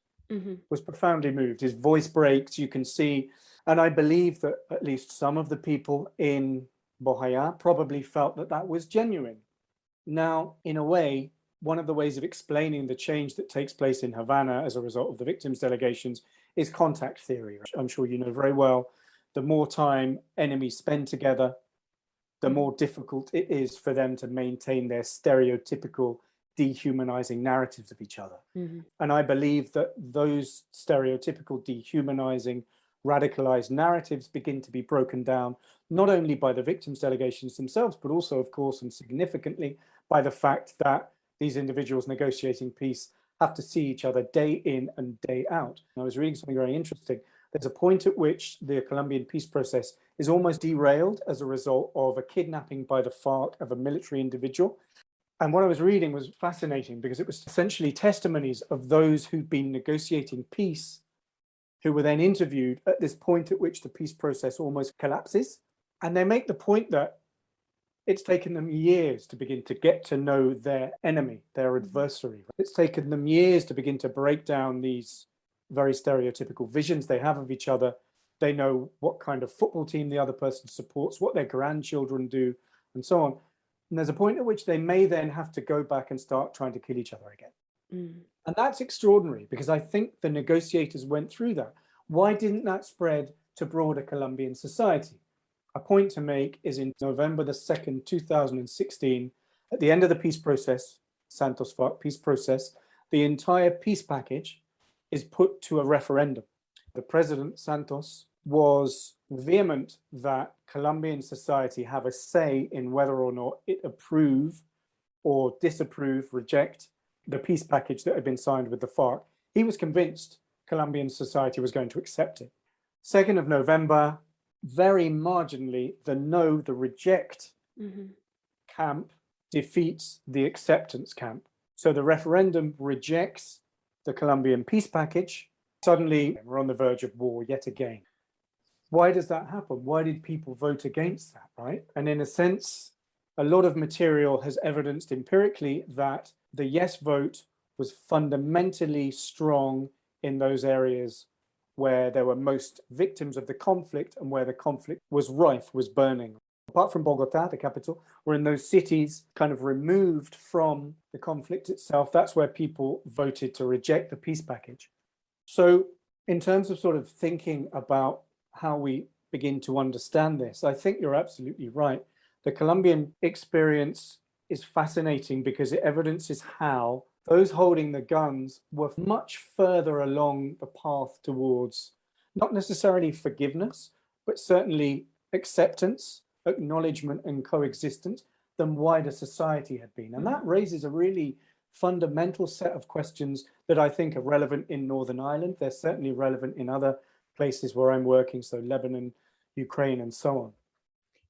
Was profoundly moved. His voice breaks, you can see. And I believe that at least some of the people in Bojaya probably felt that that was genuine. Now, in a way, one of the ways of explaining the change that takes place in Havana as a result of the victims' delegations is contact theory. I'm sure you know very well. The more time enemies spend together, the more difficult it is for them to maintain their stereotypical dehumanizing narratives of each other. And I believe that those stereotypical dehumanizing, radicalized narratives begin to be broken down, not only by the victims' delegations themselves, but also, of course, and significantly, by the fact that these individuals negotiating peace have to see each other day in and day out. And I was reading something very interesting. There's a point at which the Colombian peace process is almost derailed as a result of a kidnapping by the FARC of a military individual. And what I was reading was fascinating because it was essentially testimonies of those who'd been negotiating peace, who were then interviewed at this point at which the peace process almost collapses. And they make the point that it's taken them years to begin to get to know their enemy, their adversary. It's taken them years to begin to break down these very stereotypical visions they have of each other. They know what kind of football team the other person supports, what their grandchildren do, and so on. And there's a point at which they may then have to go back and start trying to kill each other again. And that's extraordinary because I think the negotiators went through that. Why didn't that spread to broader Colombian society? A point to make is in November the 2nd, 2016, at the end of the peace process, Santos FARC peace process, the entire peace package is put to a referendum. The President Santos was vehement that Colombian society have a say in whether or not it approve or disapprove, reject the peace package that had been signed with the FARC. He was convinced Colombian society was going to accept it. 2nd of November, very marginally, the reject camp defeats the acceptance camp. So the referendum rejects the Colombian peace package. Suddenly, we're on the verge of war yet again. Why does that happen? Why did people vote against that, right? And in a sense, a lot of material has evidenced empirically that the yes vote was fundamentally strong in those areas where there were most victims of the conflict and where the conflict was rife, was burning. Apart from Bogota, the capital, or in those cities kind of removed from the conflict itself, that's where people voted to reject the peace package. So in terms of sort of thinking about how we begin to understand this, I think you're absolutely right. The Colombian experience is fascinating because it evidences how those holding the guns were much further along the path towards not necessarily forgiveness, but certainly acceptance, acknowledgement, and coexistence than wider society had been. And that raises a really fundamental set of questions that I think are relevant in Northern Ireland. They're certainly relevant in other places where I'm working, so Lebanon, Ukraine, and so on.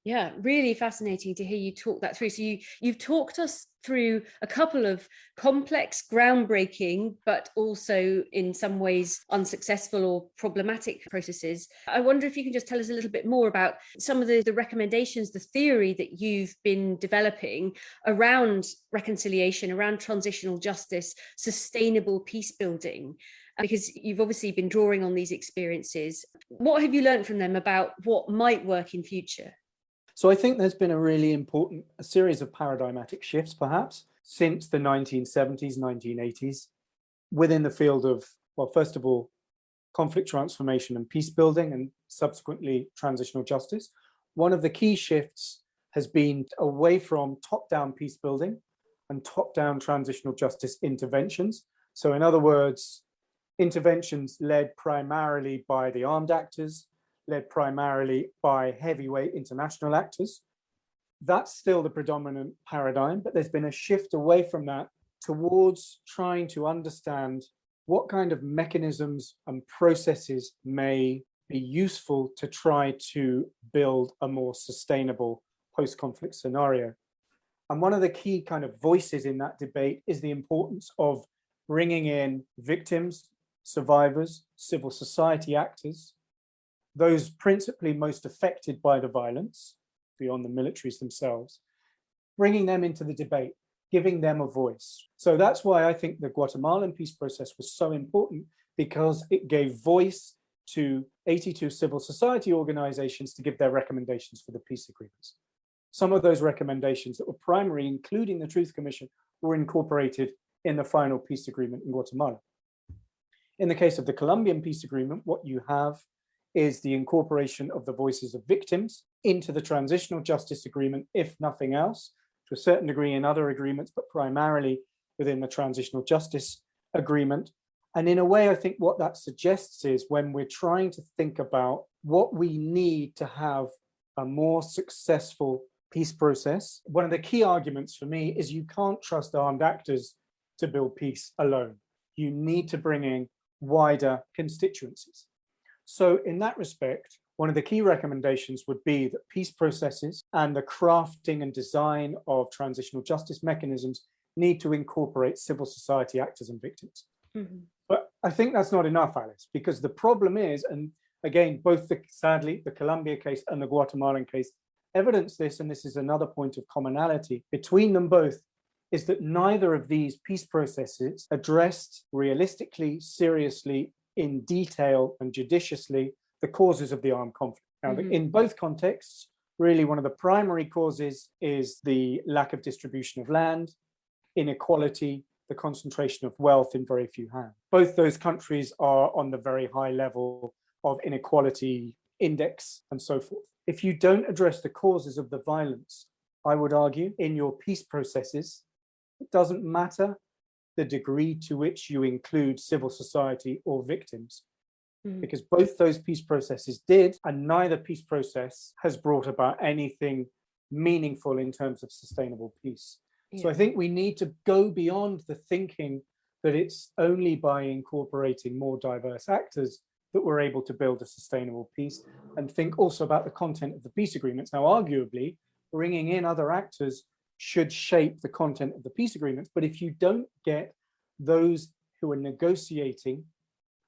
Yeah, really fascinating to hear you talk that through. So you've talked us through a couple of complex, groundbreaking, but also in some ways unsuccessful or problematic processes. I wonder if you can just tell us a little bit more about some of the recommendations, the theory that you've been developing around reconciliation, around transitional justice, sustainable peace building, because you've obviously been drawing on these experiences. What have you learned from them about what might work in future? So I think there's been a series of paradigmatic shifts, perhaps, since the 1970s, 1980s, within the field of, well, first of all, conflict transformation and peace building, and subsequently transitional justice. One of the key shifts has been away from top-down peace building and top-down transitional justice interventions. So in other words, interventions led primarily by the armed actors, led primarily by heavyweight international actors. That's still the predominant paradigm, but there's been a shift away from that towards trying to understand what kind of mechanisms and processes may be useful to try to build a more sustainable post-conflict scenario. And one of the key kind of voices in that debate is the importance of bringing in victims, survivors, civil society actors, those principally most affected by the violence, beyond the militaries themselves, bringing them into the debate, giving them a voice. So that's why I think the Guatemalan peace process was so important, because it gave voice to 82 civil society organizations to give their recommendations for the peace agreements. Some of those recommendations that were primary, including the Truth Commission, were incorporated in the final peace agreement in Guatemala. In the case of the Colombian peace agreement, what you have is the incorporation of the voices of victims into the transitional justice agreement, if nothing else, to a certain degree in other agreements, but primarily within the transitional justice agreement. And in a way, I think what that suggests is when we're trying to think about what we need to have a more successful peace process, one of the key arguments for me is you can't trust armed actors to build peace alone. You need to bring in wider constituencies. So in that respect, one of the key recommendations would be that peace processes and the crafting and design of transitional justice mechanisms need to incorporate civil society actors and victims. Mm-hmm. But I think that's not enough, Alice, because the problem is, and again, both sadly, the Colombia case and the Guatemalan case evidence this, and this is another point of commonality between them both, is that neither of these peace processes addressed realistically, seriously, in detail and judiciously the causes of the armed conflict. Now, in both contexts, really one of the primary causes is the lack of distribution of land, inequality, the concentration of wealth in very few hands. Both those countries are on the very high level of inequality index and so forth. If you don't address the causes of the violence, I would argue, in your peace processes, it doesn't matter the degree to which you include civil society or victims, because both those peace processes did, and neither peace process has brought about anything meaningful in terms of sustainable peace. Yeah. So I think we need to go beyond the thinking that it's only by incorporating more diverse actors that we're able to build a sustainable peace, and think also about the content of the peace agreements. Now, arguably, bringing in other actors should shape the content of the peace agreements, but if you don't get those who are negotiating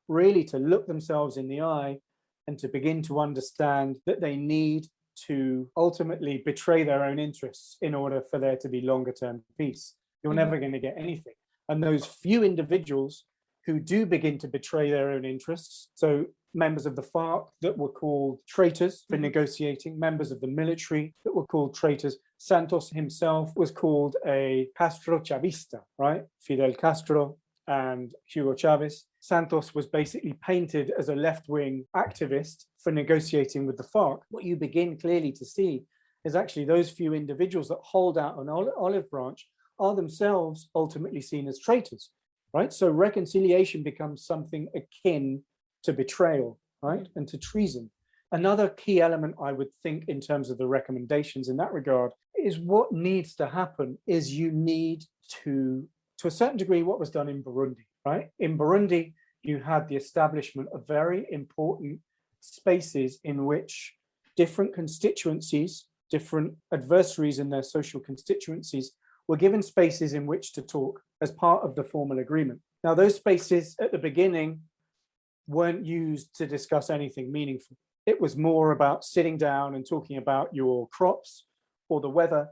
really to look themselves in the eye and to begin to understand that they need to ultimately betray their own interests in order for there to be longer term peace, you're never going to get anything. And those few individuals who do begin to betray their own interests, so members of the FARC that were called traitors for negotiating, members of the military that were called traitors. Santos himself was called a Castro Chavista, right? Fidel Castro and Hugo Chavez. Santos was basically painted as a left-wing activist for negotiating with the FARC. What you begin clearly to see is actually those few individuals that hold out an olive branch are themselves ultimately seen as traitors, right? So reconciliation becomes something akin to betrayal, right? And to treason. Another key element I would think in terms of the recommendations in that regard is what needs to happen is you need to a certain degree, what was done in Burundi, right? In Burundi, you had the establishment of very important spaces in which different constituencies, different adversaries in their social constituencies were given spaces in which to talk as part of the formal agreement. Now, those spaces at the beginning weren't used to discuss anything meaningful. It was more about sitting down and talking about your crops or the weather,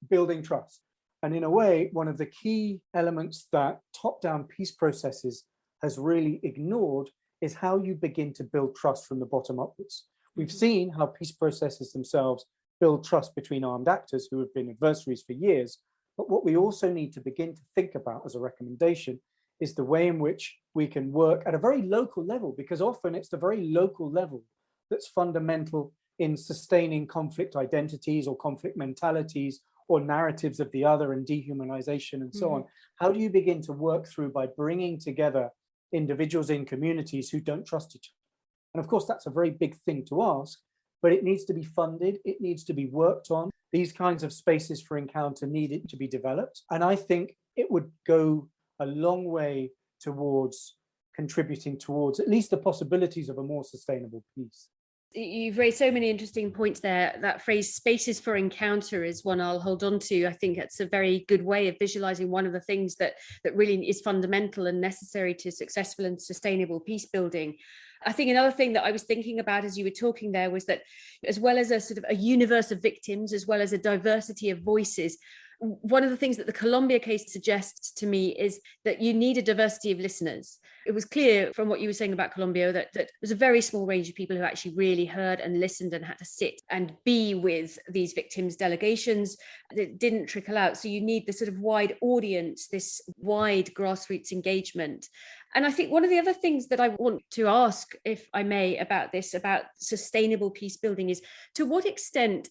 building trust. And in a way, one of the key elements that top-down peace processes has really ignored is how you begin to build trust from the bottom upwards. We've seen how peace processes themselves build trust between armed actors who have been adversaries for years. But what we also need to begin to think about as a recommendation is the way in which we can work at a very local level, because often it's the very local level that's fundamental in sustaining conflict identities or conflict mentalities or narratives of the other and dehumanization and so on. How do you begin to work through by bringing together individuals in communities who don't trust each other? And of course, that's a very big thing to ask, but it needs to be funded. It needs to be worked on. These kinds of spaces for encounter needed to be developed. And I think it would go a long way towards contributing towards at least the possibilities of a more sustainable peace. You've raised so many interesting points there. That phrase spaces for encounter is one I'll hold on to. I think it's a very good way of visualizing one of the things that really is fundamental and necessary to successful and sustainable peace building. I think another thing that I was thinking about as you were talking there was that as well as a sort of a universe of victims, as well as a diversity of voices, one of the things that the Colombia case suggests to me is that you need a diversity of listeners. It was clear from what you were saying about Colombia that there was a very small range of people who actually really heard and listened and had to sit and be with these victims' delegations. It didn't trickle out. So you need this sort of wide audience, this wide grassroots engagement. And I think one of the other things that I want to ask, if I may, about this, about sustainable peace building is to what extent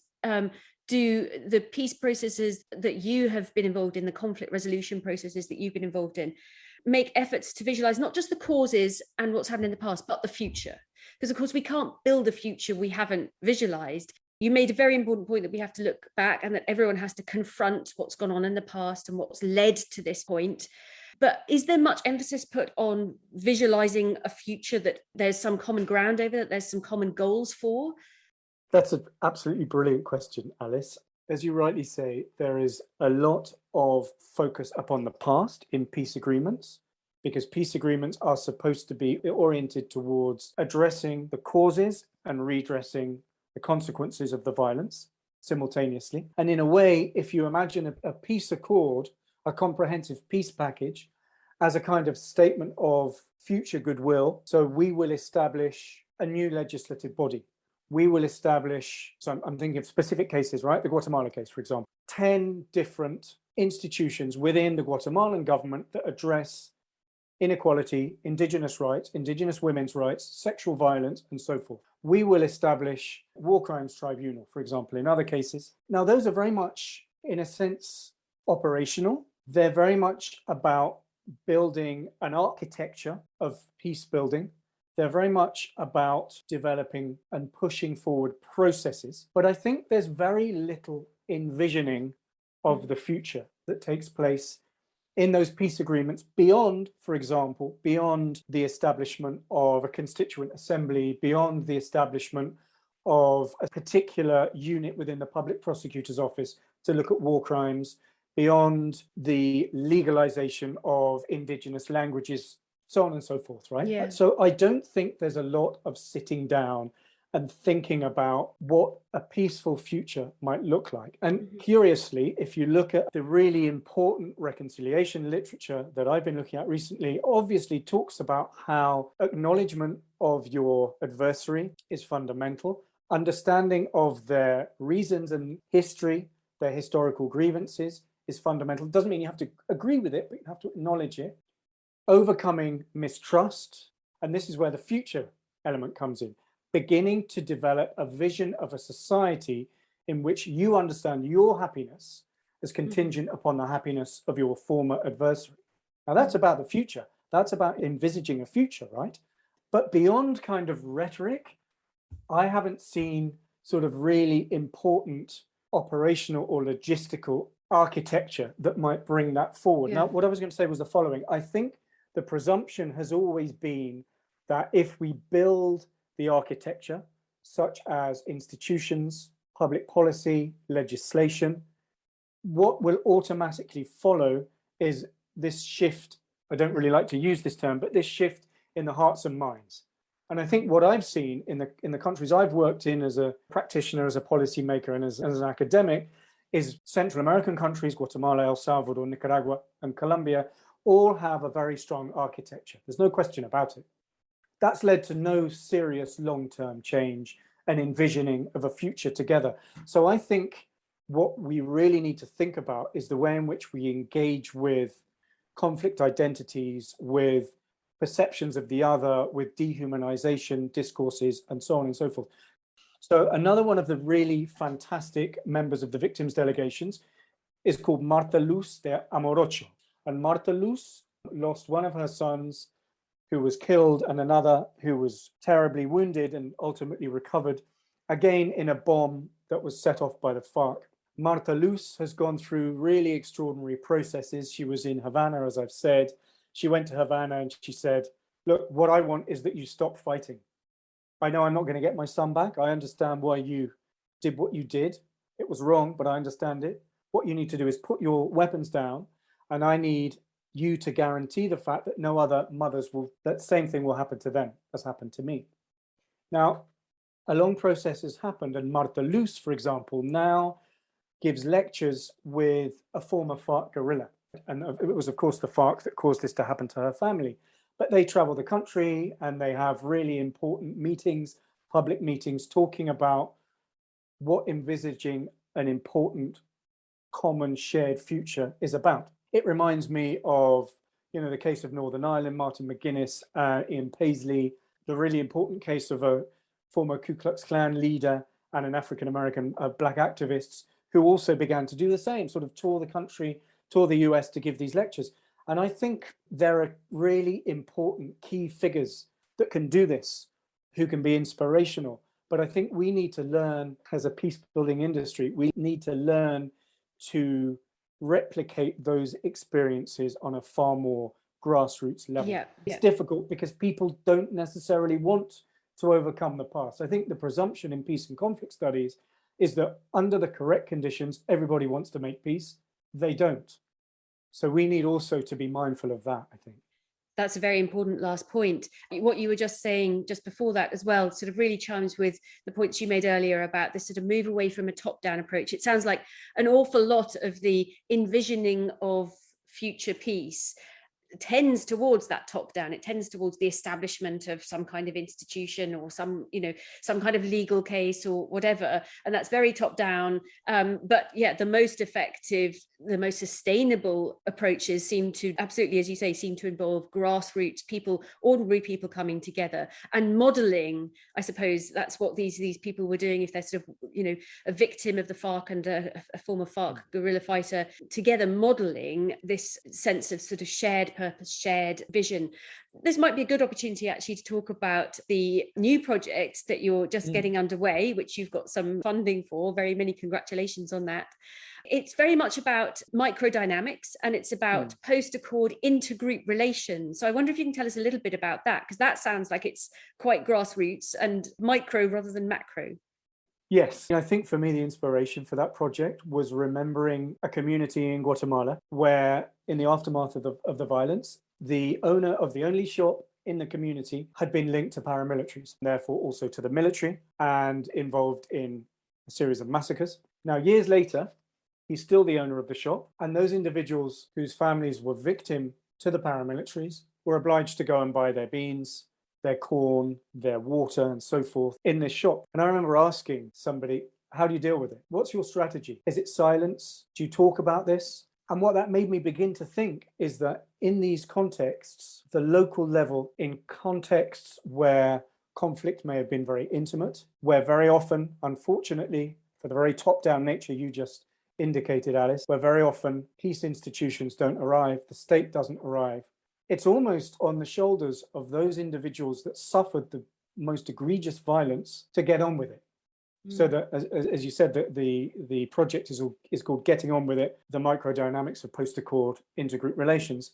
do the peace processes that you have been involved in, the conflict resolution processes that you've been involved in, make efforts to visualize not just the causes and what's happened in the past, but the future? Because of course we can't build a future we haven't visualized. You made a very important point that we have to look back and that everyone has to confront what's gone on in the past and what's led to this point. But is there much emphasis put on visualizing a future that there's some common ground over, that there's some common goals for? That's an absolutely brilliant question, Alice. As you rightly say, there is a lot of focus upon the past in peace agreements, because peace agreements are supposed to be oriented towards addressing the causes and redressing the consequences of the violence simultaneously. And in a way, if you imagine a peace accord, a comprehensive peace package, as a kind of statement of future goodwill, so we will establish a new legislative body. We will establish, so I'm thinking of specific cases, right? The Guatemala case, for example, 10 different institutions within the Guatemalan government that address inequality, indigenous rights, indigenous women's rights, sexual violence, and so forth. We will establish war crimes tribunal, for example, in other cases. Now, those are very much, in a sense, operational. They're very much about building an architecture of peace building. They're very much about developing and pushing forward processes. But I think there's very little envisioning of the future that takes place in those peace agreements beyond, for example, beyond the establishment of a constituent assembly, beyond the establishment of a particular unit within the public prosecutor's office to look at war crimes, beyond the legalization of indigenous languages, so on and so forth, right? Yeah. So I don't think there's a lot of sitting down and thinking about what a peaceful future might look like. And curiously, if you look at the really important reconciliation literature that I've been looking at recently, obviously talks about how acknowledgement of your adversary is fundamental, understanding of their reasons and history, their historical grievances is fundamental. It doesn't mean you have to agree with it, but you have to acknowledge it. Overcoming mistrust, and this is where the future element comes in, beginning to develop a vision of a society in which you understand your happiness as contingent upon the happiness of your former adversary. Now that's about the future. That's about envisaging a future, right? But beyond kind of rhetoric, I haven't seen sort of really important operational or logistical architecture that might bring that forward. Yeah. Now, what I was going to say was the following. I think the presumption has always been that if we build the architecture, such as institutions, public policy, legislation, what will automatically follow is this shift. I don't really like to use this term, but this shift in the hearts and minds. And I think what I've seen in the countries I've worked in as a practitioner, as a policymaker, and as an academic, is Central American countries, Guatemala, El Salvador, Nicaragua, and Colombia, all have a very strong architecture. There's no question about it. That's led to no serious long-term change and envisioning of a future together. So I think what we really need to think about is the way in which we engage with conflict identities, with perceptions of the other, with dehumanization discourses, and so on and so forth. So another one of the really fantastic members of the victims delegations is called Marta Luz de Amorocho. And Marta Luz lost one of her sons who was killed and another who was terribly wounded and ultimately recovered, again in a bomb that was set off by the FARC. Marta Luz has gone through really extraordinary processes. She was in Havana, as I've said. She went to Havana and she said, look, what I want is that you stop fighting. I know I'm not going to get my son back. I understand why you did what you did. It was wrong, but I understand it. What you need to do is put your weapons down, and I need you to guarantee the fact that no other mothers will, that same thing will happen to them as happened to me. Now, a long process has happened, and Marta Luz, for example, now gives lectures with a former FARC guerrilla. And it was, of course, the FARC that caused this to happen to her family. But they travel the country and they have really important meetings, public meetings, talking about what envisaging an important common shared future is about. It reminds me of, the case of Northern Ireland, Martin McGuinness, Ian Paisley, the really important case of a former Ku Klux Klan leader and an African-American black activists who also began to do the same, sort of tour the country, tour the US to give these lectures. And I think there are really important key figures that can do this, who can be inspirational. But I think we need to learn, as a peace building industry, we need to learn to replicate those experiences on a far more grassroots level. It's difficult because people don't necessarily want to overcome the past. I think the presumption in peace and conflict studies is that under the correct conditions, everybody wants to make peace. They don't. So we need also to be mindful of that, I think. That's a very important last point. What you were just saying just before that as well sort of really chimes with the points you made earlier about this sort of move away from a top-down approach. It sounds like an awful lot of the envisioning of future peace tends towards that top down. It tends towards the establishment of some kind of institution or some kind of legal case or whatever, and that's very top down. But yeah, the most effective, the most sustainable approaches seem to, absolutely, as you say, seem to involve grassroots people, ordinary people coming together and modeling. I suppose that's what these people were doing if they're sort of a victim of the FARC and a former FARC guerrilla fighter, together modeling this sense of sort of shared purpose, shared vision. This might be a good opportunity actually to talk about the new project that you're just getting underway, which you've got some funding for. Very many congratulations on that. It's very much about microdynamics, and it's about post-accord intergroup relations. So I wonder if you can tell us a little bit about that, because that sounds like it's quite grassroots and micro rather than macro. Yes, I think for me, the inspiration for that project was remembering a community in Guatemala where, in the aftermath of the violence, the owner of the only shop in the community had been linked to paramilitaries, and therefore also to the military, and involved in a series of massacres. Now, years later, he's still the owner of the shop, and those individuals whose families were victim to the paramilitaries were obliged to go and buy their beans, their corn, their water, and so forth in this shop. And I remember asking somebody, how do you deal with it? What's your strategy? Is it silence? Do you talk about this? And what that made me begin to think is that in these contexts, the local level, in contexts where conflict may have been very intimate, where very often, unfortunately, for the very top-down nature you just indicated, Alice, where very often peace institutions don't arrive, the state doesn't arrive, it's almost on the shoulders of those individuals that suffered the most egregious violence to get on with it. So that, as you said, the project is called Getting On With It, the microdynamics of post-accord intergroup relations.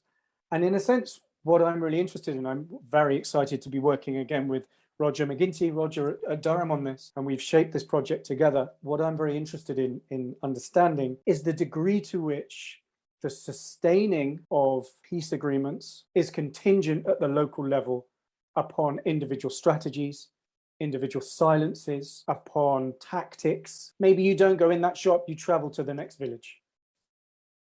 And in a sense, what I'm really interested in, I'm very excited to be working again with Roger McGinty, Roger at Durham on this, and we've shaped this project together. What I'm very interested in understanding is the degree to which the sustaining of peace agreements is contingent at the local level upon individual strategies, individual silences, upon tactics. Maybe you don't go in that shop, you travel to the next village.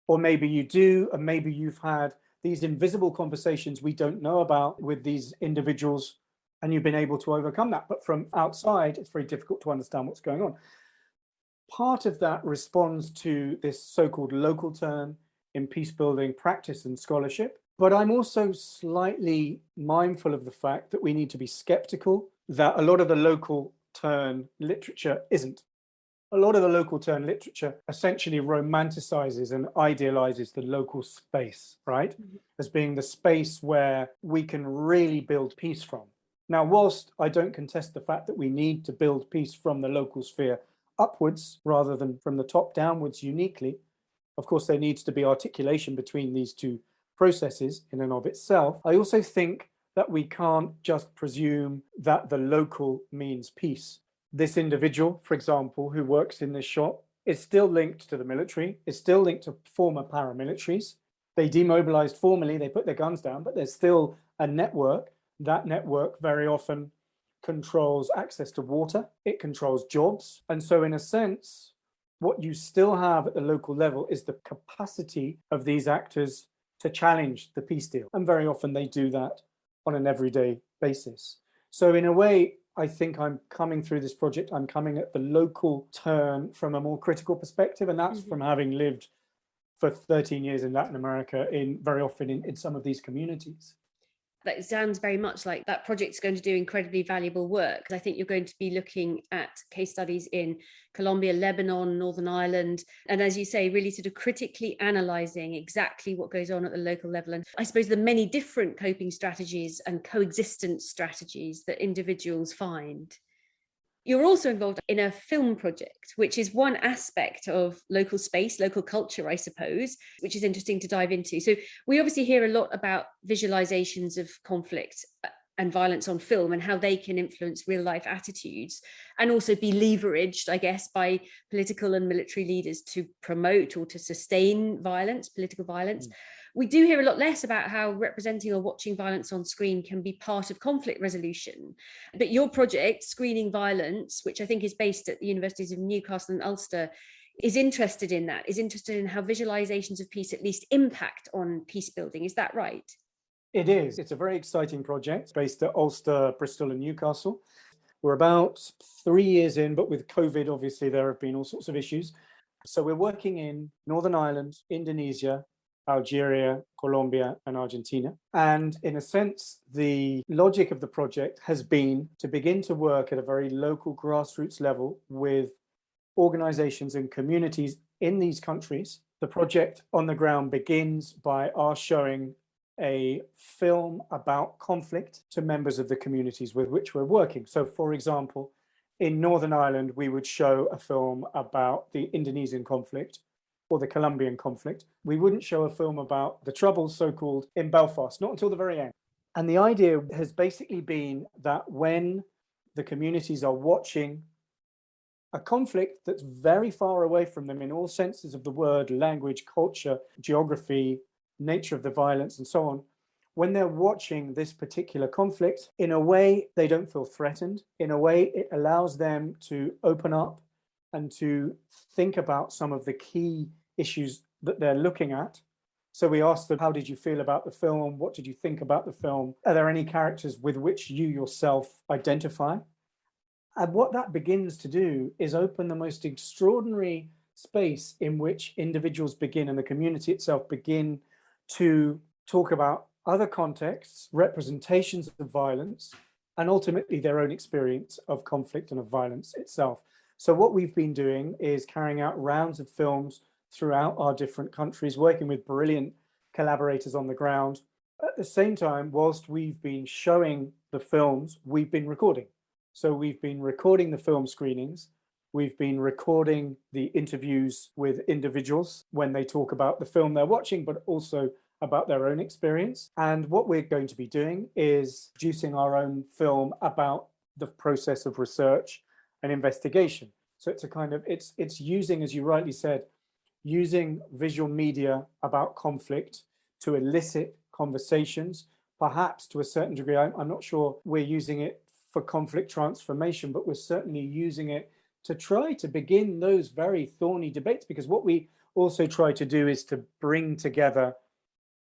Or maybe you do, and maybe you've had these invisible conversations we don't know about with these individuals, and you've been able to overcome that. But from outside, it's very difficult to understand what's going on. Part of that responds to this so-called local turn in peacebuilding practice and scholarship. But I'm also slightly mindful of the fact that we need to be skeptical that a lot of the local turn literature isn't. A lot of the local turn literature essentially romanticizes and idealizes the local space, right? As being the space where we can really build peace from. Now, whilst I don't contest the fact that we need to build peace from the local sphere upwards rather than from the top downwards uniquely, of course, there needs to be articulation between these two processes in and of itself. I also think that we can't just presume that the local means peace. This individual, for example, who works in this shop is still linked to the military, is still linked to former paramilitaries. They demobilized formally, they put their guns down, but there's still a network. That network very often controls access to water, it controls jobs. And so in a sense, what you still have at the local level is the capacity of these actors to challenge the peace deal. And very often they do that on an everyday basis. So in a way, I think I'm coming through this project, I'm coming at the local turn from a more critical perspective. And that's from having lived for 13 years in Latin America, very often in some of these communities. That sounds very much like that project's going to do incredibly valuable work. I think you're going to be looking at case studies in Colombia, Lebanon, Northern Ireland, and as you say, really sort of critically analysing exactly what goes on at the local level. And I suppose the many different coping strategies and coexistence strategies that individuals find. You're also involved in a film project, which is one aspect of local space, local culture, I suppose, which is interesting to dive into. So we obviously hear a lot about visualizations of conflict and violence on film and how they can influence real life attitudes and also be leveraged, I guess, by political and military leaders to promote or to sustain violence, political violence. We do hear a lot less about how representing or watching violence on screen can be part of conflict resolution. But your project, Screening Violence, which I think is based at the Universities of Newcastle and Ulster, is interested in that, is interested in how visualizations of peace at least impact on peace building. Is that right? It is. It's a very exciting project based at Ulster, Bristol and Newcastle. We're about 3 years in, but with COVID, obviously, there have been all sorts of issues. So we're working in Northern Ireland, Indonesia, Algeria, Colombia, and Argentina. And in a sense, the logic of the project has been to begin to work at a very local grassroots level with organizations and communities in these countries. The project on the ground begins by our showing a film about conflict to members of the communities with which we're working. So, for example, in Northern Ireland, we would show a film about the Indonesian conflict or the Colombian conflict. We wouldn't show a film about the Troubles, so-called, in Belfast, not until the very end. And the idea has basically been that when the communities are watching a conflict that's very far away from them in all senses of the word, language, culture, geography, nature of the violence, and so on, when they're watching this particular conflict, in a way, they don't feel threatened. In a way, it allows them to open up and to think about some of the key issues that they're looking at. So we asked them, how did you feel about the film? What did you think about the film? Are there any characters with which you yourself identify? And what that begins to do is open the most extraordinary space in which individuals begin and the community itself begin to talk about other contexts, representations of violence, and ultimately their own experience of conflict and of violence itself. So what we've been doing is carrying out rounds of films throughout our different countries, working with brilliant collaborators on the ground. At the same time, whilst we've been showing the films, we've been recording. So we've been recording the film screenings. We've been recording the interviews with individuals when they talk about the film they're watching, but also about their own experience. And what we're going to be doing is producing our own film about the process of research and investigation. So it's a kind of, it's using, as you rightly said, using visual media about conflict to elicit conversations, perhaps to a certain degree. I'm not sure we're using it for conflict transformation, but we're certainly using it to try to begin those very thorny debates, because what we also try to do is to bring together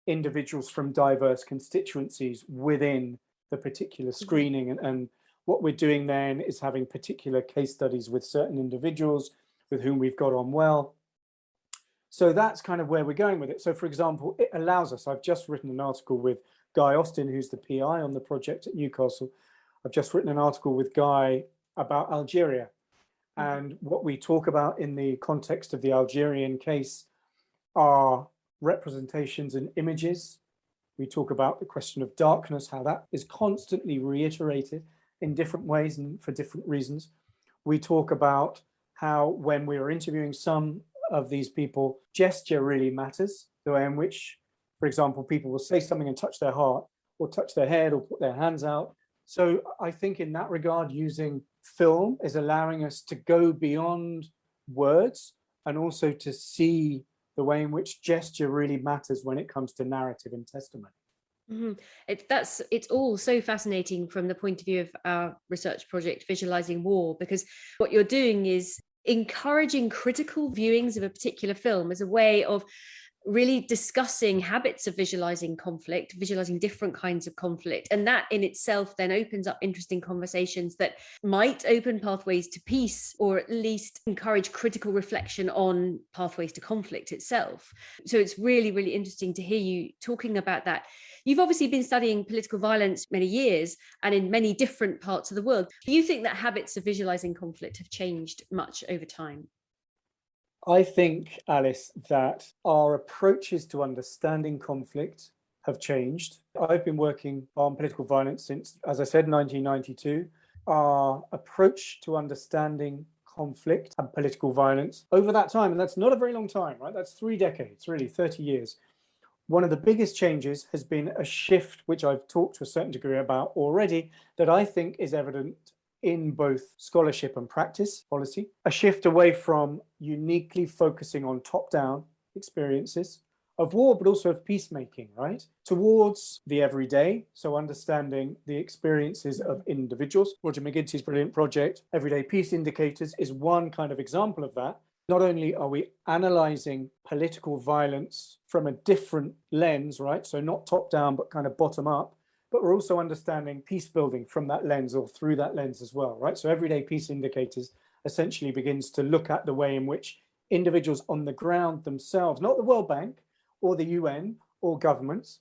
individuals from diverse constituencies within the particular screening. And what we're doing then is having particular case studies with certain individuals with whom we've got on well. So that's kind of where we're going with it. So, for example, it allows us, I've just written an article with Guy Austin, who's the PI on the project at Newcastle. I've just written an article with Guy about Algeria. And what we talk about in the context of the Algerian case are representations and images. We talk about the question of darkness, how that is constantly reiterated in different ways and for different reasons. We talk about how when we are interviewing some of these people, gesture really matters. The way in which, for example, people will say something and touch their heart or touch their head or put their hands out. So I think in that regard, using film is allowing us to go beyond words and also to see the way in which gesture really matters when it comes to narrative and testimony. Mm-hmm. It's all so fascinating from the point of view of our research project, Visualising War, because what you're doing is encouraging critical viewings of a particular film as a way of really discussing habits of visualizing conflict, visualizing different kinds of conflict. And that in itself then opens up interesting conversations that might open pathways to peace, or at least encourage critical reflection on pathways to conflict itself. So it's really, really interesting to hear you talking about that. You've obviously been studying political violence many years and in many different parts of the world. Do you think that habits of visualizing conflict have changed much over time? I think, Alice, that our approaches to understanding conflict have changed. I've been working on political violence since, as I said, 1992. our approach to understanding conflict and political violence over that time. And that's not a very long time, right? That's 3 decades, really, 30 years. One of the biggest changes has been a shift, which I've talked to a certain degree about already, that I think is evident in both scholarship and practice policy. A shift away from uniquely focusing on top-down experiences of war, but also of peacemaking, right? Towards the everyday, so understanding the experiences of individuals. Roger McGinty's brilliant project, Everyday Peace Indicators, is one kind of example of that. Not only are we analysing political violence from a different lens, right? So not top down, but kind of bottom up, but we're also understanding peace building from that lens or through that lens as well, right? So Everyday Peace Indicators essentially begins to look at the way in which individuals on the ground themselves, not the World Bank or the UN or governments,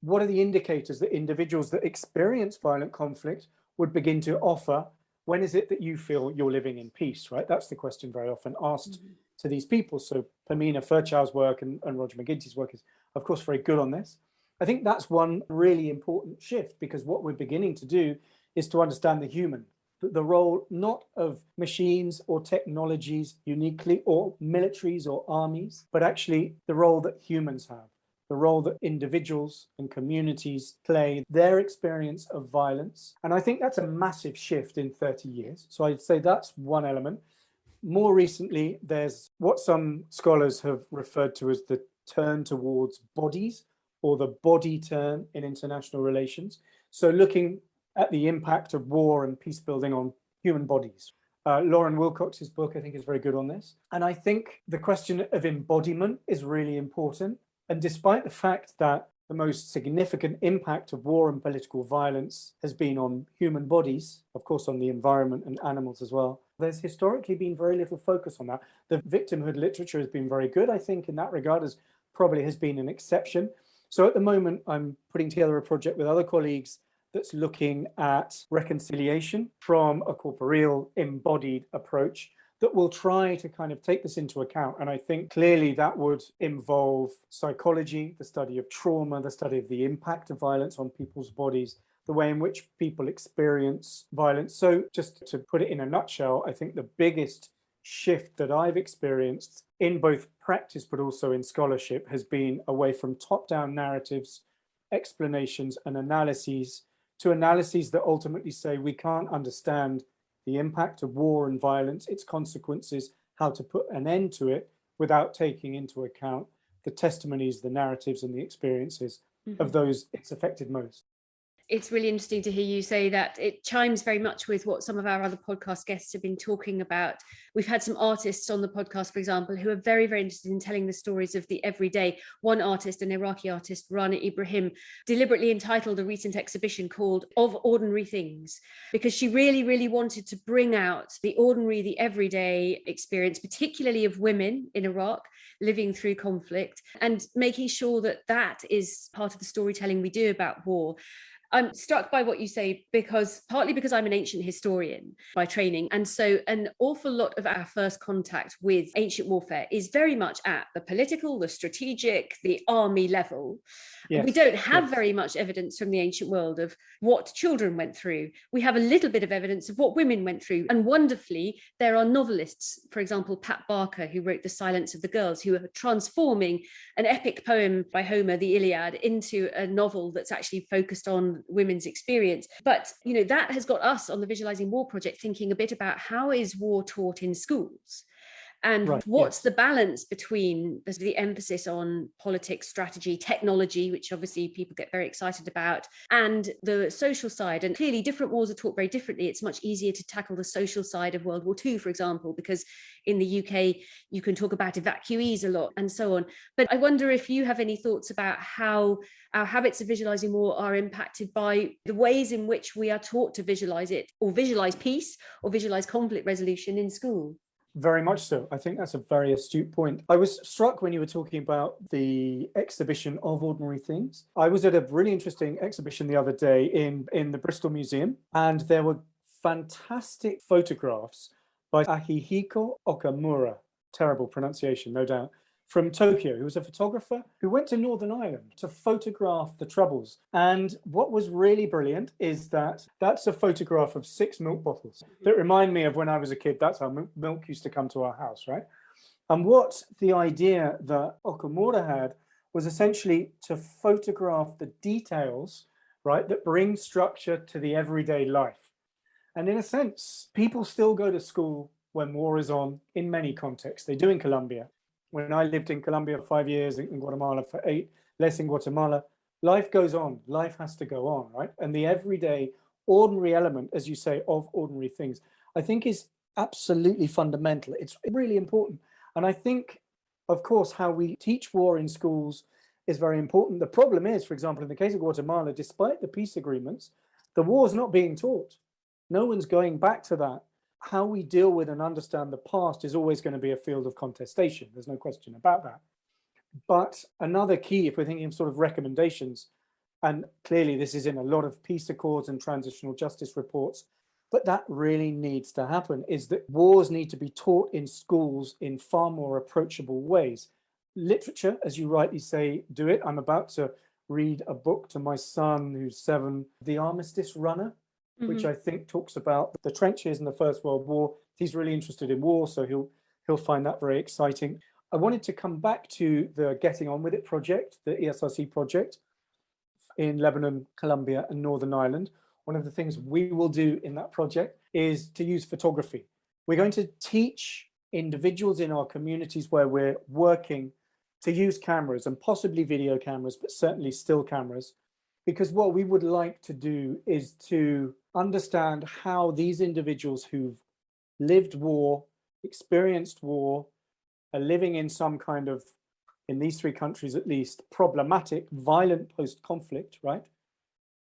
what are the indicators that individuals that experience violent conflict would begin to offer? When is it that you feel you're living in peace, right? That's the question very often asked to these people. So Pamina Furchow's work and Roger McGinty's work is, of course, very good on this. I think that's one really important shift, because what we're beginning to do is to understand the human, the role not of machines or technologies uniquely, or militaries or armies, but actually the role that humans have, the role that individuals and communities play, their experience of violence. And I think that's a massive shift in 30 years. So I'd say that's one element. More recently, there's what some scholars have referred to as the turn towards bodies, or the body turn in international relations. So looking at the impact of war and peace building on human bodies. Lauren Wilcox's book, I think, is very good on this. And I think the question of embodiment is really important. And despite the fact that the most significant impact of war and political violence has been on human bodies, of course, on the environment and animals as well, there's historically been very little focus on that. The victimhood literature has been very good, I think, in that regard, as probably has been an exception. So at the moment, I'm putting together a project with other colleagues that's looking at reconciliation from a corporeal embodied approach that will try to kind of take this into account. And I think clearly that would involve psychology, the study of trauma, the study of the impact of violence on people's bodies, the way in which people experience violence. So just to put it in a nutshell, I think the biggest shift that I've experienced in both practice but also in scholarship has been away from top-down narratives, explanations and analyses to analyses that ultimately say we can't understand the impact of war and violence, its consequences, how to put an end to it without taking into account the testimonies, the narratives and the experiences of those it's affected most. It's really interesting to hear you say that. It chimes very much with what some of our other podcast guests have been talking about. We've had some artists on the podcast, for example, who are very, very interested in telling the stories of the everyday. One artist, an Iraqi artist, Rana Ibrahim, deliberately entitled a recent exhibition called Of Ordinary Things, because she really, really wanted to bring out the ordinary, the everyday experience, particularly of women in Iraq living through conflict, and making sure that that is part of the storytelling we do about war. I'm struck by what you say, partly because I'm an ancient historian by training. And so an awful lot of our first contact with ancient warfare is very much at the political, the strategic, the army level. Yes, we don't have very much evidence from the ancient world of what children went through. We have a little bit of evidence of what women went through. And wonderfully, there are novelists, for example, Pat Barker, who wrote The Silence of the Girls, who are transforming an epic poem by Homer, the Iliad, into a novel that's actually focused on women's experience. But that has got us on the Visualising War project thinking a bit about how is war taught in schools, and what's the balance between the emphasis on politics, strategy, technology, which obviously people get very excited about, and the social side. And clearly different wars are taught very differently. It's much easier to tackle the social side of World War II, for example, because in the UK you can talk about evacuees a lot and so on. But I wonder if you have any thoughts about how our habits of visualizing war are impacted by the ways in which we are taught to visualize it, or visualize peace, or visualize conflict resolution in school. Very much so. I think that's a very astute point. I was struck when you were talking about the exhibition Of Ordinary Things. I was at a really interesting exhibition the other day in the Bristol Museum, and there were fantastic photographs by Akihiko Okamura, terrible pronunciation, no doubt, from Tokyo, who was a photographer who went to Northern Ireland to photograph the Troubles. And what was really brilliant is that that's a photograph of 6 milk bottles that remind me of when I was a kid. That's how milk used to come to our house, right? And what the idea that Okamura had was essentially to photograph the details, right, that bring structure to the everyday life. And in a sense, people still go to school when war is on in many contexts. They do in Colombia. When I lived in Colombia for 5 years, in Guatemala for 8, less in Guatemala, life goes on. Life has to go on, right? And the everyday, ordinary element, as you say, of ordinary things, I think is absolutely fundamental. It's really important. And I think, of course, how we teach war in schools is very important. The problem is, for example, in the case of Guatemala, despite the peace agreements, the war is not being taught. No one's going back to that. How we deal with and understand the past is always going to be a field of contestation. There's no question about that. But another key, if we're thinking of sort of recommendations, and clearly this is in a lot of peace accords and transitional justice reports, but that really needs to happen, is that wars need to be taught in schools in far more approachable ways. Literature, as you rightly say, do it. I'm about to read a book to my son who's 7, The Armistice Runner, which I think talks about the trenches in the First World War. He's really interested in war, so he'll find that very exciting. I wanted to come back to the Getting On With It project, the ESRC project in Lebanon, Colombia, and Northern Ireland. One of the things we will do in that project is to use photography. We're going to teach individuals in our communities where we're working to use cameras, and possibly video cameras, but certainly still cameras, because what we would like to do is to understand how these individuals who've lived war, experienced war, are living in some kind of, in these 3 countries at least, problematic, violent post-conflict, right?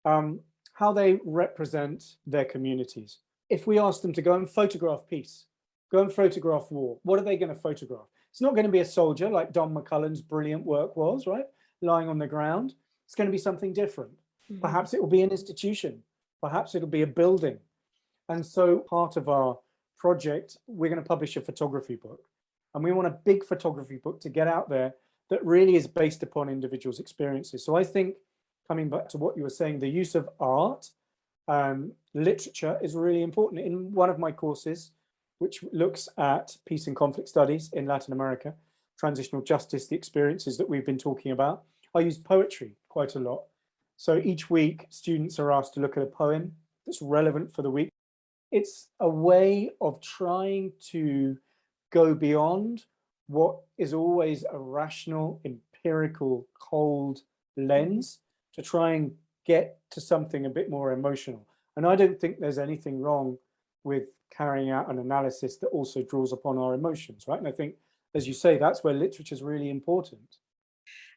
How they represent their communities. If we ask them to go and photograph peace, go and photograph war, what are they going to photograph? It's not going to be a soldier like Don McCullen's brilliant work was, right? Lying on the ground. It's going to be something different. Perhaps it will be an institution. Perhaps it'll be a building. And so part of our project, we're going to publish a photography book. And we want a big photography book to get out there that really is based upon individuals' experiences. So I think, coming back to what you were saying, the use of art, literature is really important. In one of my courses, which looks at peace and conflict studies in Latin America, transitional justice, the experiences that we've been talking about, I use poetry quite a lot. So each week, students are asked to look at a poem that's relevant for the week. It's a way of trying to go beyond what is always a rational, empirical, cold lens to try and get to something a bit more emotional. And I don't think there's anything wrong with carrying out an analysis that also draws upon our emotions, right? And I think, as you say, that's where literature is really important.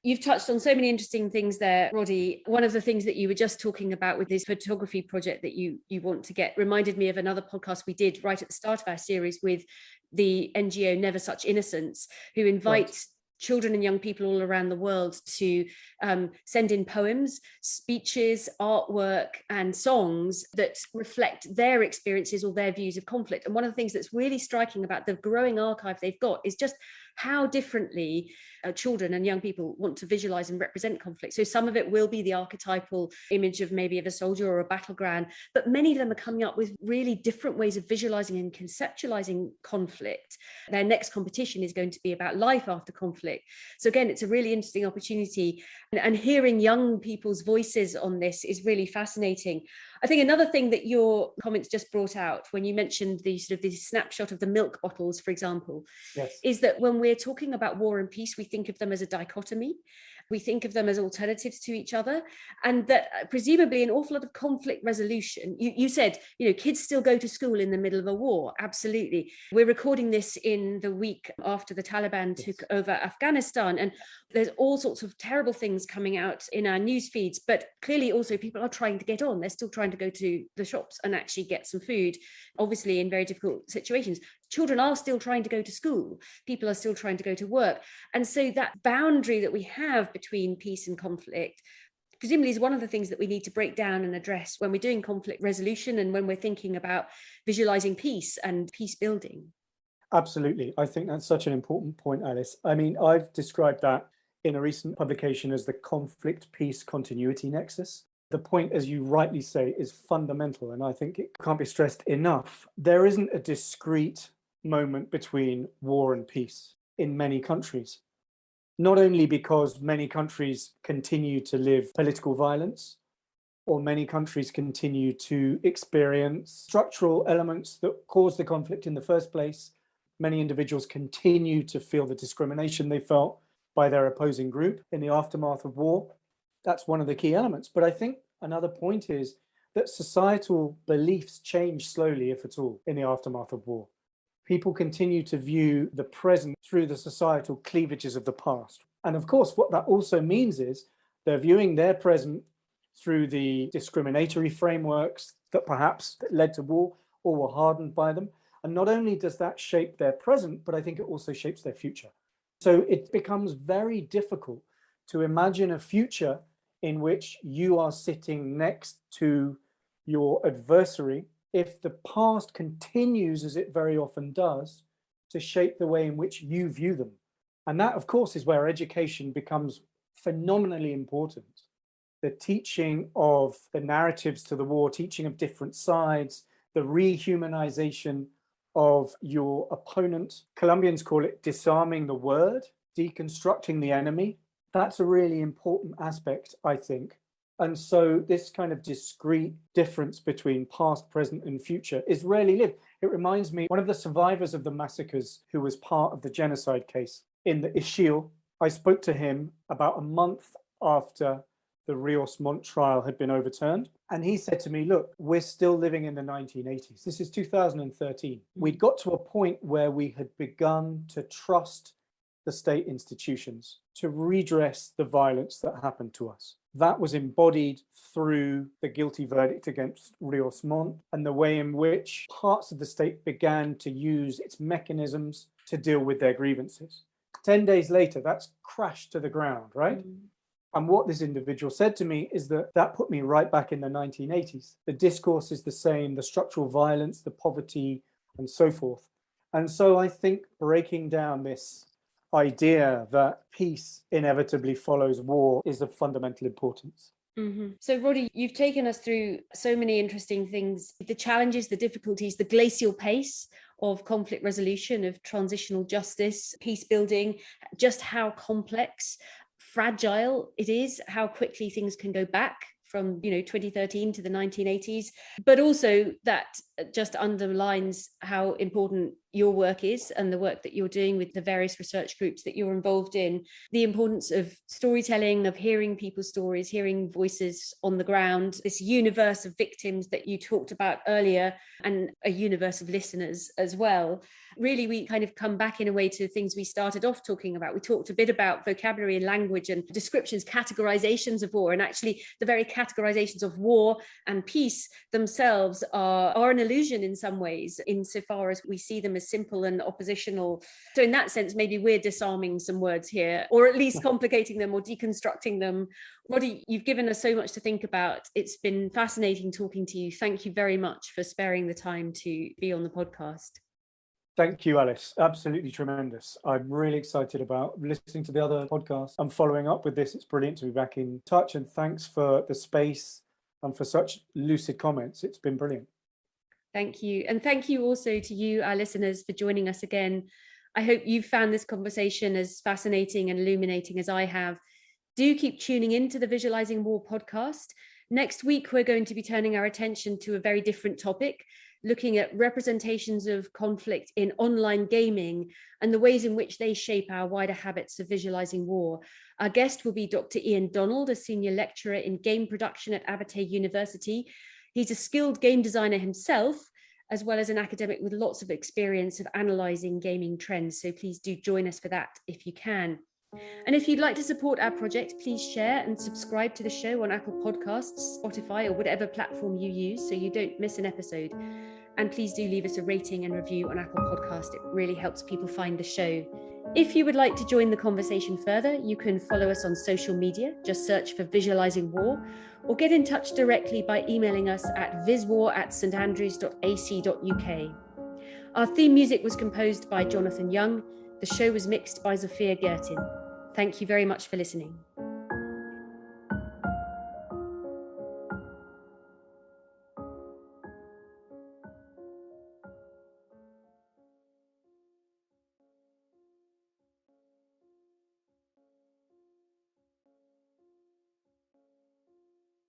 You've touched on so many interesting things there, Roddy. One of the things that you were just talking about with this photography project that you want to get reminded me of another podcast we did right at the start of our series with the NGO Never Such Innocence, who invite children and young people all around the world to send in poems, speeches, artwork, and songs that reflect their experiences or their views of conflict. And one of the things that's really striking about the growing archive they've got is just how differently children and young people want to visualize and represent conflict. So some of it will be the archetypal image of maybe of a soldier or a battleground, but many of them are coming up with really different ways of visualizing and conceptualizing conflict. Their next competition is going to be about life after conflict. So again, it's a really interesting opportunity, and hearing young people's voices on this is really fascinating. I think another thing that your comments just brought out when you mentioned the sort of the snapshot of the milk bottles, for example, is that when we're talking about war and peace, we think of them as a dichotomy. We think of them as alternatives to each other, and that presumably an awful lot of conflict resolution. You said, kids still go to school in the middle of a war. Absolutely. We're recording this in the week after the Taliban took over Afghanistan, and there's all sorts of terrible things coming out in our news feeds, but clearly also people are trying to get on. They're still trying to go to the shops and actually get some food, obviously in very difficult situations. Children are still trying to go to school. People are still trying to go to work. And so that boundary that we have between peace and conflict presumably is one of the things that we need to break down and address when we're doing conflict resolution and when we're thinking about visualizing peace and peace building. Absolutely. I think that's such an important point, Alice. I mean, I've described that in a recent publication as the conflict-peace continuity nexus. The point, as you rightly say, is fundamental, and I think it can't be stressed enough. There isn't a discrete moment between war and peace in many countries, not only because many countries continue to live political violence, or many countries continue to experience structural elements that caused the conflict in the first place. Many individuals continue to feel the discrimination they felt by their opposing group in the aftermath of war. That's one of the key elements. But I think another point is that societal beliefs change slowly, if at all, in the aftermath of war. People continue to view the present through the societal cleavages of the past. And of course, what that also means is they're viewing their present through the discriminatory frameworks that perhaps led to war or were hardened by them. And not only does that shape their present, but I think it also shapes their future. So it becomes very difficult to imagine a future in which you are sitting next to your adversary if the past continues, as it very often does, to shape the way in which you view them. And that, of course, is where education becomes phenomenally important. The teaching of the narratives to the war, teaching of different sides, the rehumanization of your opponent. Colombians call it disarming the word, deconstructing the enemy. That's a really important aspect, I think. And so this kind of discrete difference between past, present, and future is rarely lived. It reminds me, one of the survivors of the massacres who was part of the genocide case in the Ishil, I spoke to him about a month after the Rios Montt trial had been overturned. And he said to me, look, we're still living in the 1980s. This is 2013. We'd got to a point where we had begun to trust the state institutions to redress the violence that happened to us. That was embodied through the guilty verdict against Rios Montt and the way in which parts of the state began to use its mechanisms to deal with their grievances. 10 days later, that's crashed to the ground, right? And what this individual said to me is that put me right back in the 1980s. The discourse is the same, the structural violence, the poverty, and so forth. And so I think breaking down this idea that peace inevitably follows war is of fundamental importance. So, Roddy, you've taken us through so many interesting things, the challenges, the difficulties, the glacial pace of conflict resolution, of transitional justice, peace building, just how complex, fragile it is, how quickly things can go back from 2013 to the 1980s, but also that just underlines how important your work is and the work that you're doing with the various research groups that you're involved in, the importance of storytelling, of hearing people's stories, hearing voices on the ground, this universe of victims that you talked about earlier, and a universe of listeners as well. Really, we kind of come back in a way to things we started off talking about. We talked a bit about vocabulary and language and descriptions, categorizations of war, and actually the very categorizations of war and peace themselves are an illusion in some ways, insofar as we see them as simple and oppositional. So in that sense, maybe we're disarming some words here, or at least complicating them or deconstructing them. Roddy, you've given us so much to think about. It's been fascinating talking to you. Thank you very much for sparing the time to be on the podcast. Thank you, Alice. Absolutely tremendous. I'm really excited about listening to the other podcasts and following up with this. It's brilliant to be back in touch, and thanks for the space and for such lucid comments. It's been brilliant. Thank you. And thank you also to you, our listeners, for joining us again. I hope you've found this conversation as fascinating and illuminating as I have. Do keep tuning in to the Visualising War podcast. Next week, we're going to be turning our attention to a very different topic, looking at representations of conflict in online gaming and the ways in which they shape our wider habits of visualizing war. Our guest will be Dr. Ian Donald, a senior lecturer in game production at Abertay University. He's a skilled game designer himself, as well as an academic with lots of experience of analysing gaming trends. So please do join us for that if you can. And if you'd like to support our project, please share and subscribe to the show on Apple Podcasts, Spotify, or whatever platform you use so you don't miss an episode. And please do leave us a rating and review on Apple Podcast. It really helps people find the show. If you would like to join the conversation further, you can follow us on social media. Just search for Visualising War, or get in touch directly by emailing us at viswar@standrews.ac.uk. Our theme music was composed by Jonathan Young. The show was mixed by Zofia Gertin. Thank you very much for listening.